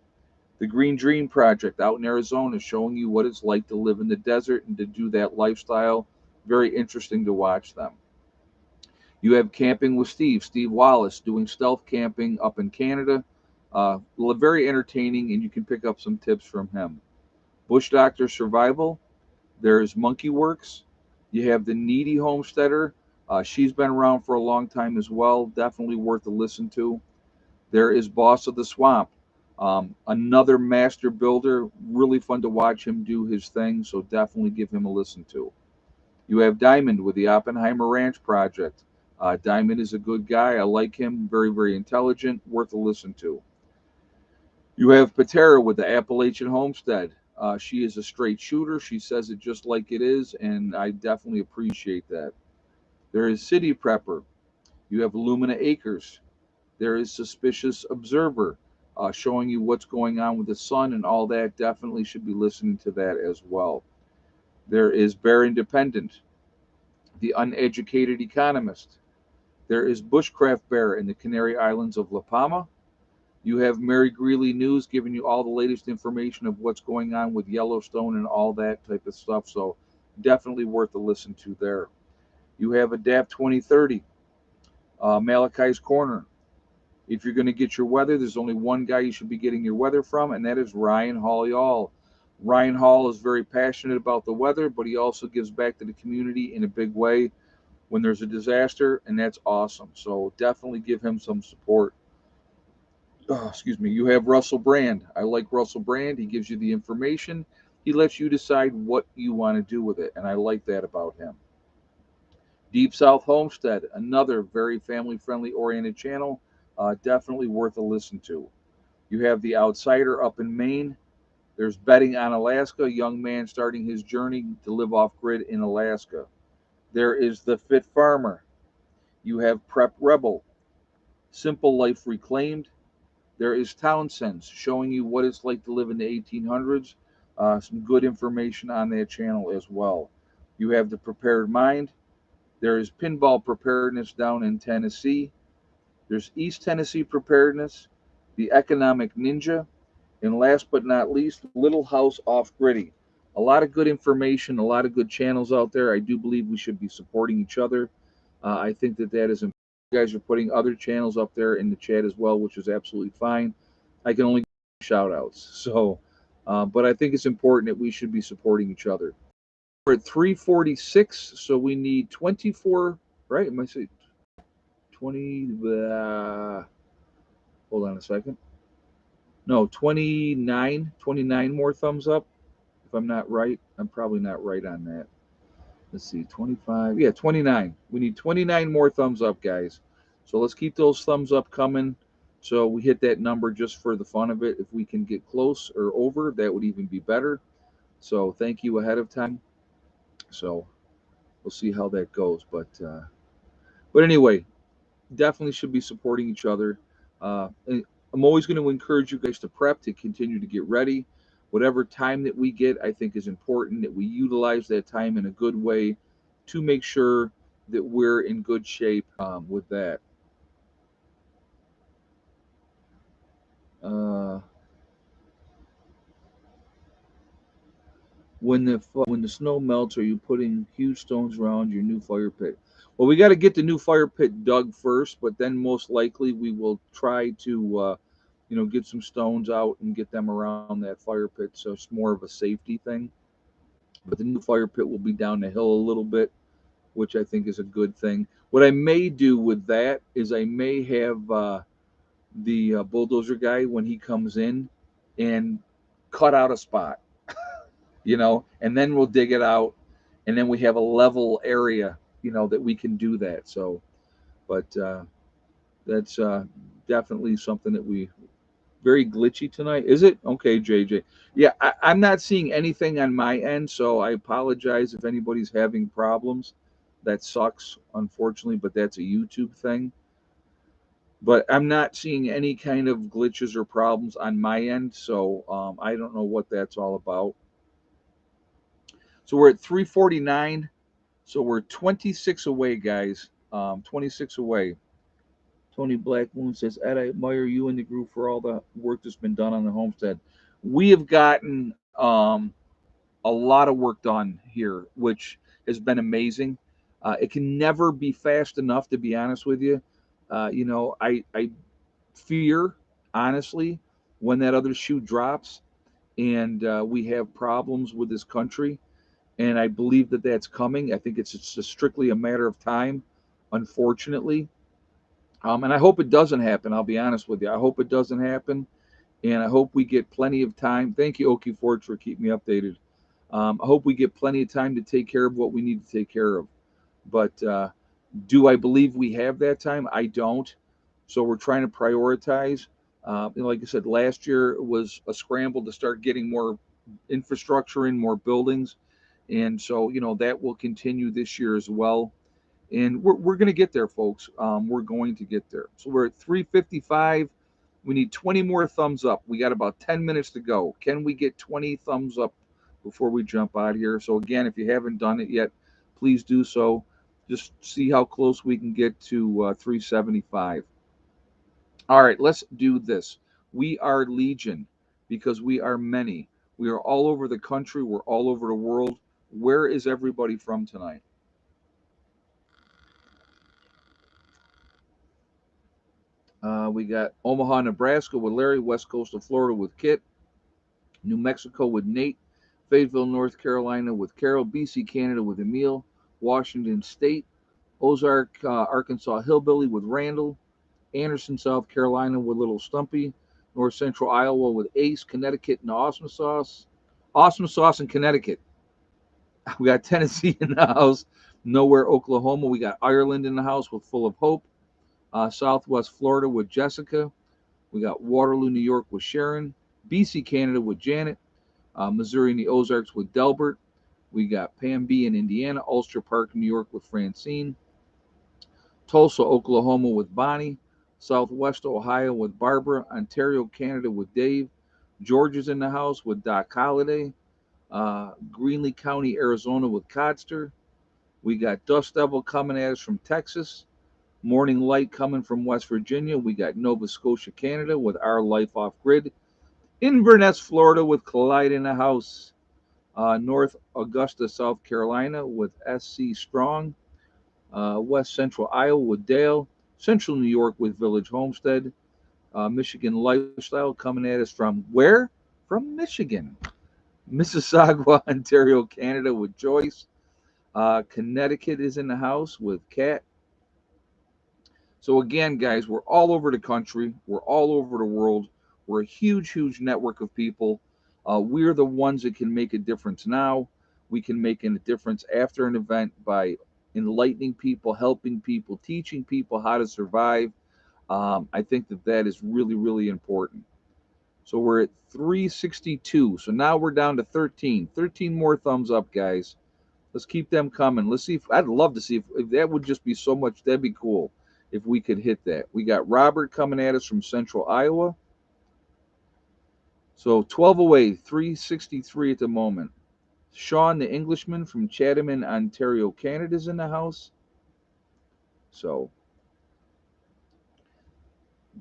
A: The Green Dream Project out in Arizona showing you what it's like to live in the desert and to do that lifestyle. Very interesting to watch them. You have Camping with Steve Wallace, doing stealth camping up in Canada. Very entertaining, and you can pick up some tips from him. Bush Doctor Survival, there's Monkey Works. You have the Needy Homesteader. She's been around for a long time as well. Definitely worth a listen to. There is Boss of the Swamp, another master builder. Really fun to watch him do his thing, so definitely give him a listen to. You have Diamond with the Oppenheimer Ranch Project. Diamond is a good guy. I like him. Very, very intelligent. Worth a listen to. You have Patera with the Appalachian Homestead. She is a straight shooter. She says it just like it is, and I definitely appreciate that. There is City Prepper. You have Illumina Acres. There is Suspicious Observer, showing you what's going on with the sun and all that. Definitely should be listening to that as well. There is Bear Independent, the Uneducated Economist. There is Bushcraft Bear in the Canary Islands of La Palma. You have Mary Greeley News giving you all the latest information of what's going on with Yellowstone and all that type of stuff. So definitely worth a listen to there. You have Adapt 2030, Malachi's Corner. If you're going to get your weather, there's only one guy you should be getting your weather from, and that is Ryan Hall Y'all. Ryan Hall is very passionate about the weather, but he also gives back to the community in a big way when there's a disaster, and that's awesome. So definitely give him some support. Oh, excuse me. You have Russell Brand. I like Russell Brand. He gives you the information. He lets you decide what you want to do with it, and I like that about him. Deep South Homestead, another very family-friendly oriented channel, definitely worth a listen to. You have The Outsider up in Maine. There's Betting on Alaska, a young man starting his journey to live off grid in Alaska. There is The Fit Farmer. You have Prep Rebel, Simple Life Reclaimed. There is Townsend's showing you what it's like to live in the 1800s. Some good information on that channel as well. You have The Prepared Mind. There is Pinball Preparedness down in Tennessee. There's East Tennessee Preparedness, The Economic Ninja, and last but not least, Little House Off Griddy. A lot of good information, a lot of good channels out there. I do believe we should be supporting each other. I think that that is important. You guys are putting other channels up there in the chat as well, which is absolutely fine. I can only give shout outs. So, but I think it's important that we should be supporting each other. We're at 346, so we need 24, right? Am I saying 20? Hold on a second. No, 29 more thumbs up. If I'm not right, I'm probably not right on that. Let's see, 25. Yeah, 29. We need 29 more thumbs up, guys. So let's keep those thumbs up coming. So we hit that number just for the fun of it. If we can get close or over, that would even be better. So thank you ahead of time. So we'll see how that goes. But anyway, definitely should be supporting each other. And I'm always going to encourage you guys to prep, to continue to get ready. Whatever time that we get, I think is important that we utilize that time in a good way to make sure that we're in good shape with that. Uh, when the snow melts, are you putting huge stones around your new fire pit? Well, we got to get the new fire pit dug first, but then most likely we will try to get some stones out and get them around that fire pit, so it's more of a safety thing. But the new fire pit will be down the hill a little bit, which I think is a good thing. What I may do with that is I may have the bulldozer guy, when he comes in, and cut out a spot, and then we'll dig it out, and then we have a level area, that we can do that. So, but that's definitely something that we very glitchy tonight. Is it? Okay, JJ. Yeah, I'm not seeing anything on my end, so I apologize if anybody's having problems. That sucks, unfortunately, but that's a YouTube thing. But I'm not seeing any kind of glitches or problems on my end, so I don't know what that's all about. So we're at 349. So we're 26 away, guys. 26 away. Tony Blackmoon says, Ed, I admire you and the group for all the work that's been done on the homestead. We have gotten a lot of work done here, which has been amazing. It can never be fast enough, to be honest with you. I fear, honestly, when that other shoe drops and we have problems with this country. And I believe that that's coming. I think it's just strictly a matter of time, unfortunately. And I hope it doesn't happen. I'll be honest with you. I hope it doesn't happen, and I hope we get plenty of time. Thank you, Okie Ford, for keeping me updated. I hope we get plenty of time to take care of what we need to take care of. But do I believe we have that time? I don't. So we're trying to prioritize. Like I said, last year was a scramble to start getting more infrastructure in, more buildings. And so, that will continue this year as well. And we're going to get there, folks. We're going to get there. So we're at 3:55. We need 20 more thumbs up. We got about 10 minutes to go. Can we get 20 thumbs up before we jump out here? So again, if you haven't done it yet, please do so. Just see how close we can get to 375. All right, let's do this. We are Legion because we are many. We are all over the country. We're all over the world. Where is everybody from tonight? We got Omaha, Nebraska with Larry, West Coast of Florida with Kit, New Mexico with Nate, Fayetteville, North Carolina with Carol, BC, Canada with Emil, Washington State, Ozark, Arkansas Hillbilly with Randall, Anderson, South Carolina with Little Stumpy, North Central Iowa with Ace, Connecticut and Awesome Sauce in Connecticut. We got Tennessee in the house, Nowhere, Oklahoma. We got Ireland in the house with Full of Hope, Southwest Florida with Jessica. We got Waterloo, New York with Sharon, BC, Canada with Janet, Missouri and the Ozarks with Delbert. We got Pam B in Indiana, Ulster Park, New York with Francine, Tulsa, Oklahoma with Bonnie, Southwest Ohio with Barbara, Ontario, Canada with Dave, Georgia's in the house with Doc Holliday, Greenlee County, Arizona with Codster. We got Dust Devil coming at us from Texas, Morning Light coming from West Virginia. We got Nova Scotia, Canada with Our Life Off Grid. Inverness, Florida with Clyde in the house. North Augusta, South Carolina with SC Strong. West Central Iowa with Dale. Central New York with Village Homestead. Michigan Lifestyle coming at us from where? From Michigan. Mississauga, Ontario, Canada with Joyce. Connecticut is in the house with Kat. So again, guys, we're all over the country. We're all over the world. We're a huge, huge network of people. We're the ones that can make a difference now. We can make a difference after an event by enlightening people, helping people, teaching people how to survive. I think that is really, really important. So we're at 362. So now we're down to 13. 13 more thumbs up, guys. Let's keep them coming. Let's see. I'd love to see if that would just be so much. That'd be cool if we could hit that. We got Robert coming at us from Central Iowa. So 12 away, 363 at the moment. Sean, the Englishman from Chatham, Ontario, Canada, is in the house. So,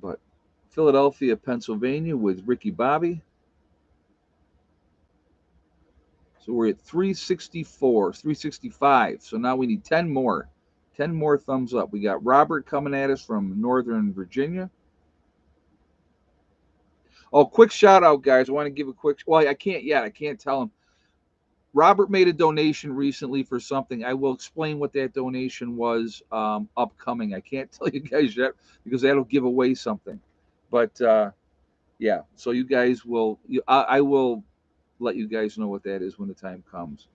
A: but Philadelphia, Pennsylvania with Ricky Bobby. So we're at 364, 365. So now we need 10 more. 10 more thumbs up. We got Robert coming at us from Northern Virginia. Oh, quick shout out, guys. I want to give a quick. Well, I can't yet. I can't tell him. Robert made a donation recently for something. I will explain what that donation was upcoming. I can't tell you guys yet because that'll give away something. But yeah, so you guys will. I will let you guys know what that is when the time comes.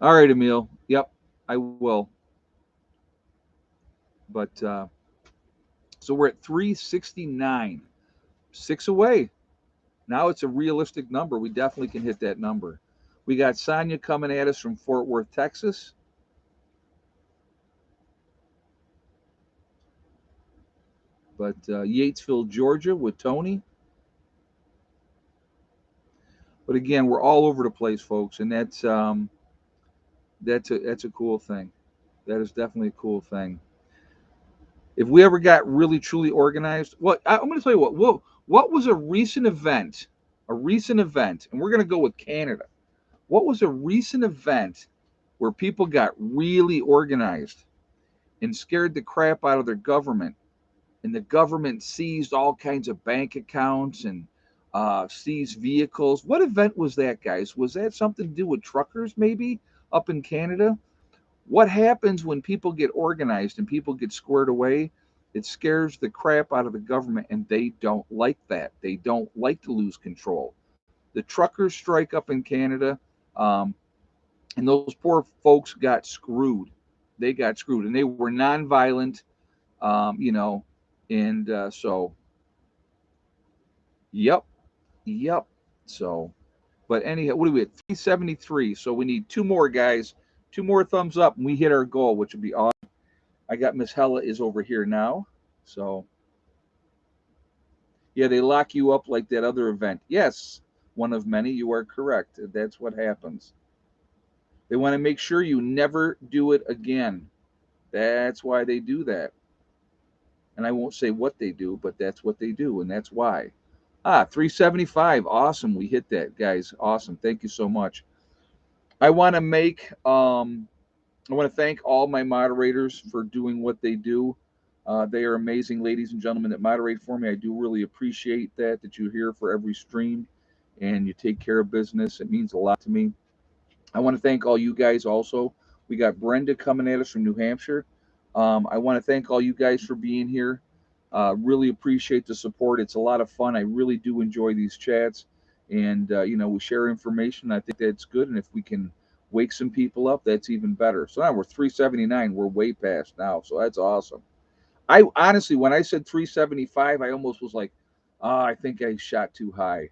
A: All right, Emil. Yep, I will. But so we're at 369, 6 away. Now it's a realistic number. We definitely can hit that number. We got Sonia coming at us from Fort Worth, Texas. But Yatesville, Georgia with Tony. But again, we're all over the place, folks, and that's a cool thing. That is definitely a cool thing. If we ever got really truly organized, well, I'm going to tell you what was a recent event, and we're going to go with Canada. What was a recent event where people got really organized and scared the crap out of their government, and the government seized all kinds of bank accounts and seized vehicles? What event was that, guys? Was that something to do with truckers, maybe up in Canada? What happens when people get organized and people get squared away? It scares the crap out of the government, and they don't like that. They don't like to lose control. The truckers strike up in Canada, um, and those poor folks got screwed. They got screwed, and they were nonviolent, you know, and so, yep, yep. So, but anyhow, what do we at? 373. So we need two more, guys. Two more thumbs up, and we hit our goal, which would be awesome. I got Miss Hella is over here now. So, yeah, they lock you up like that other event. Yes, one of many. You are correct. That's what happens. They want to make sure you never do it again. That's why they do that. And I won't say what they do, but that's what they do, and that's why. 375. Awesome. We hit that, guys. Awesome. Thank you so much. I want to make I want to thank all my moderators for doing what they do. They are amazing ladies and gentlemen that moderate for me. I do really appreciate that you're here for every stream and you take care of business. It means a lot to me. I want to thank all you guys also. We got Brenda coming at us from New Hampshire. I want to thank all you guys for being here. Really appreciate the support. It's a lot of fun. I really do enjoy these chats. And, we share information. I think that's good. And if we can wake some people up, that's even better. So now we're 379. We're way past now. So that's awesome. I honestly, when I said 375, I almost was like, I think I shot too high.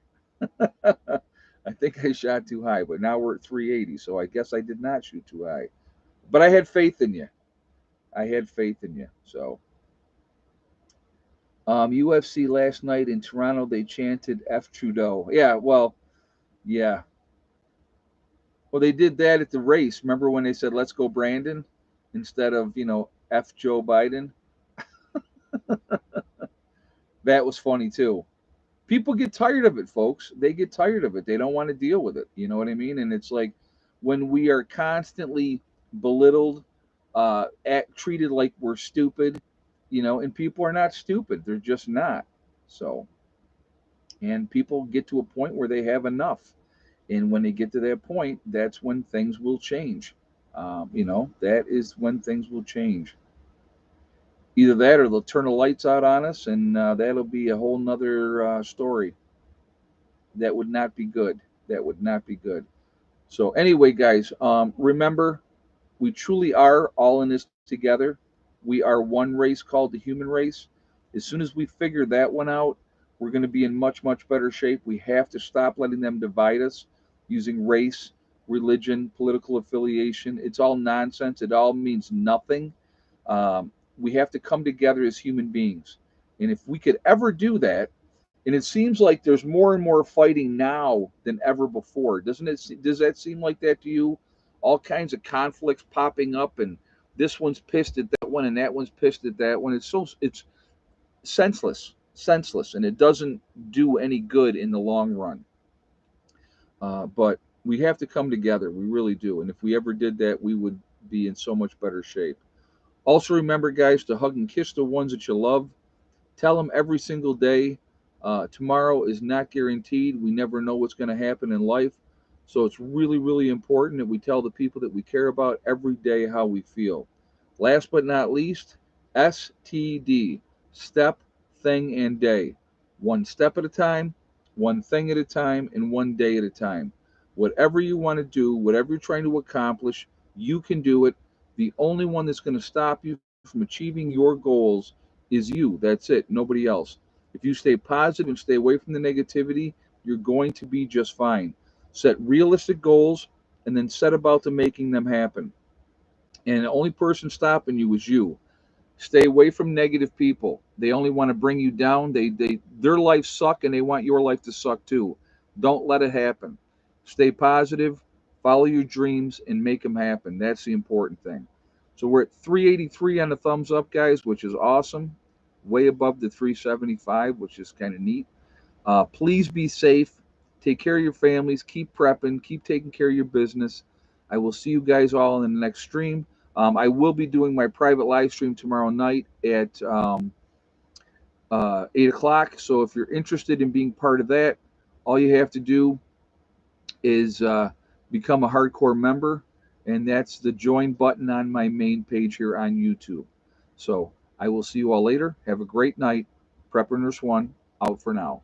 A: I think I shot too high, but now we're at 380. So I guess I did not shoot too high. But I had faith in you. I had faith in you. So UFC last night in Toronto, they chanted F Trudeau. Yeah, well, yeah. Well, they did that at the race. Remember when they said, let's go, Brandon, instead of, F Joe Biden? That was funny, too. People get tired of it, folks. They get tired of it. They don't want to deal with it. You know what I mean? And it's like when we are constantly belittled, treated like we're stupid, and people are not stupid. They're just not. So, and people get to a point where they have enough. And when they get to that point, that's when things will change. That is when things will change. Either that or they'll turn the lights out on us, and that'll be a whole nother story. That would not be good. That would not be good. So, anyway, guys, remember, we truly are all in this together. We are one race called the human race. As soon as we figure that one out, we're going to be in much, much better shape. We have to stop letting them divide us using race, religion, political affiliation. It's all nonsense. It all means nothing. We have to come together as human beings. And if we could ever do that, and it seems like there's more and more fighting now than ever before, doesn't it? Does that seem like that to you? All kinds of conflicts popping up, and this one's pissed at that one, and that one's pissed at that one. It's senseless, and it doesn't do any good in the long run. But we have to come together. We really do. And if we ever did that, we would be in so much better shape. Also, remember, guys, to hug and kiss the ones that you love. Tell them every single day. Tomorrow is not guaranteed. We never know what's going to happen in life. So it's really, really important that we tell the people that we care about every day how we feel. Last but not least, STD, step, thing, and day. One step at a time, one thing at a time, and one day at a time. Whatever you want to do, whatever you're trying to accomplish, you can do it. The only one that's going to stop you from achieving your goals is you. That's it. Nobody else. If you stay positive and stay away from the negativity, you're going to be just fine. Set realistic goals and then set about to making them happen. And the only person stopping you is you. Stay away from negative people. They only want to bring you down. Their lives suck and they want your life to suck too. Don't let it happen. Stay positive, follow your dreams, and make them happen. That's the important thing. So we're at 383 on the thumbs up, guys, which is awesome. Way above the 375, which is kind of neat. Please be safe. Take care of your families. Keep prepping. Keep taking care of your business. I will see you guys all in the next stream. I will be doing my private live stream tomorrow night at 8 o'clock. So if you're interested in being part of that, all you have to do is become a hardcore member, and that's the join button on my main page here on YouTube. So I will see you all later. Have a great night. Prepper Nurse One out for now.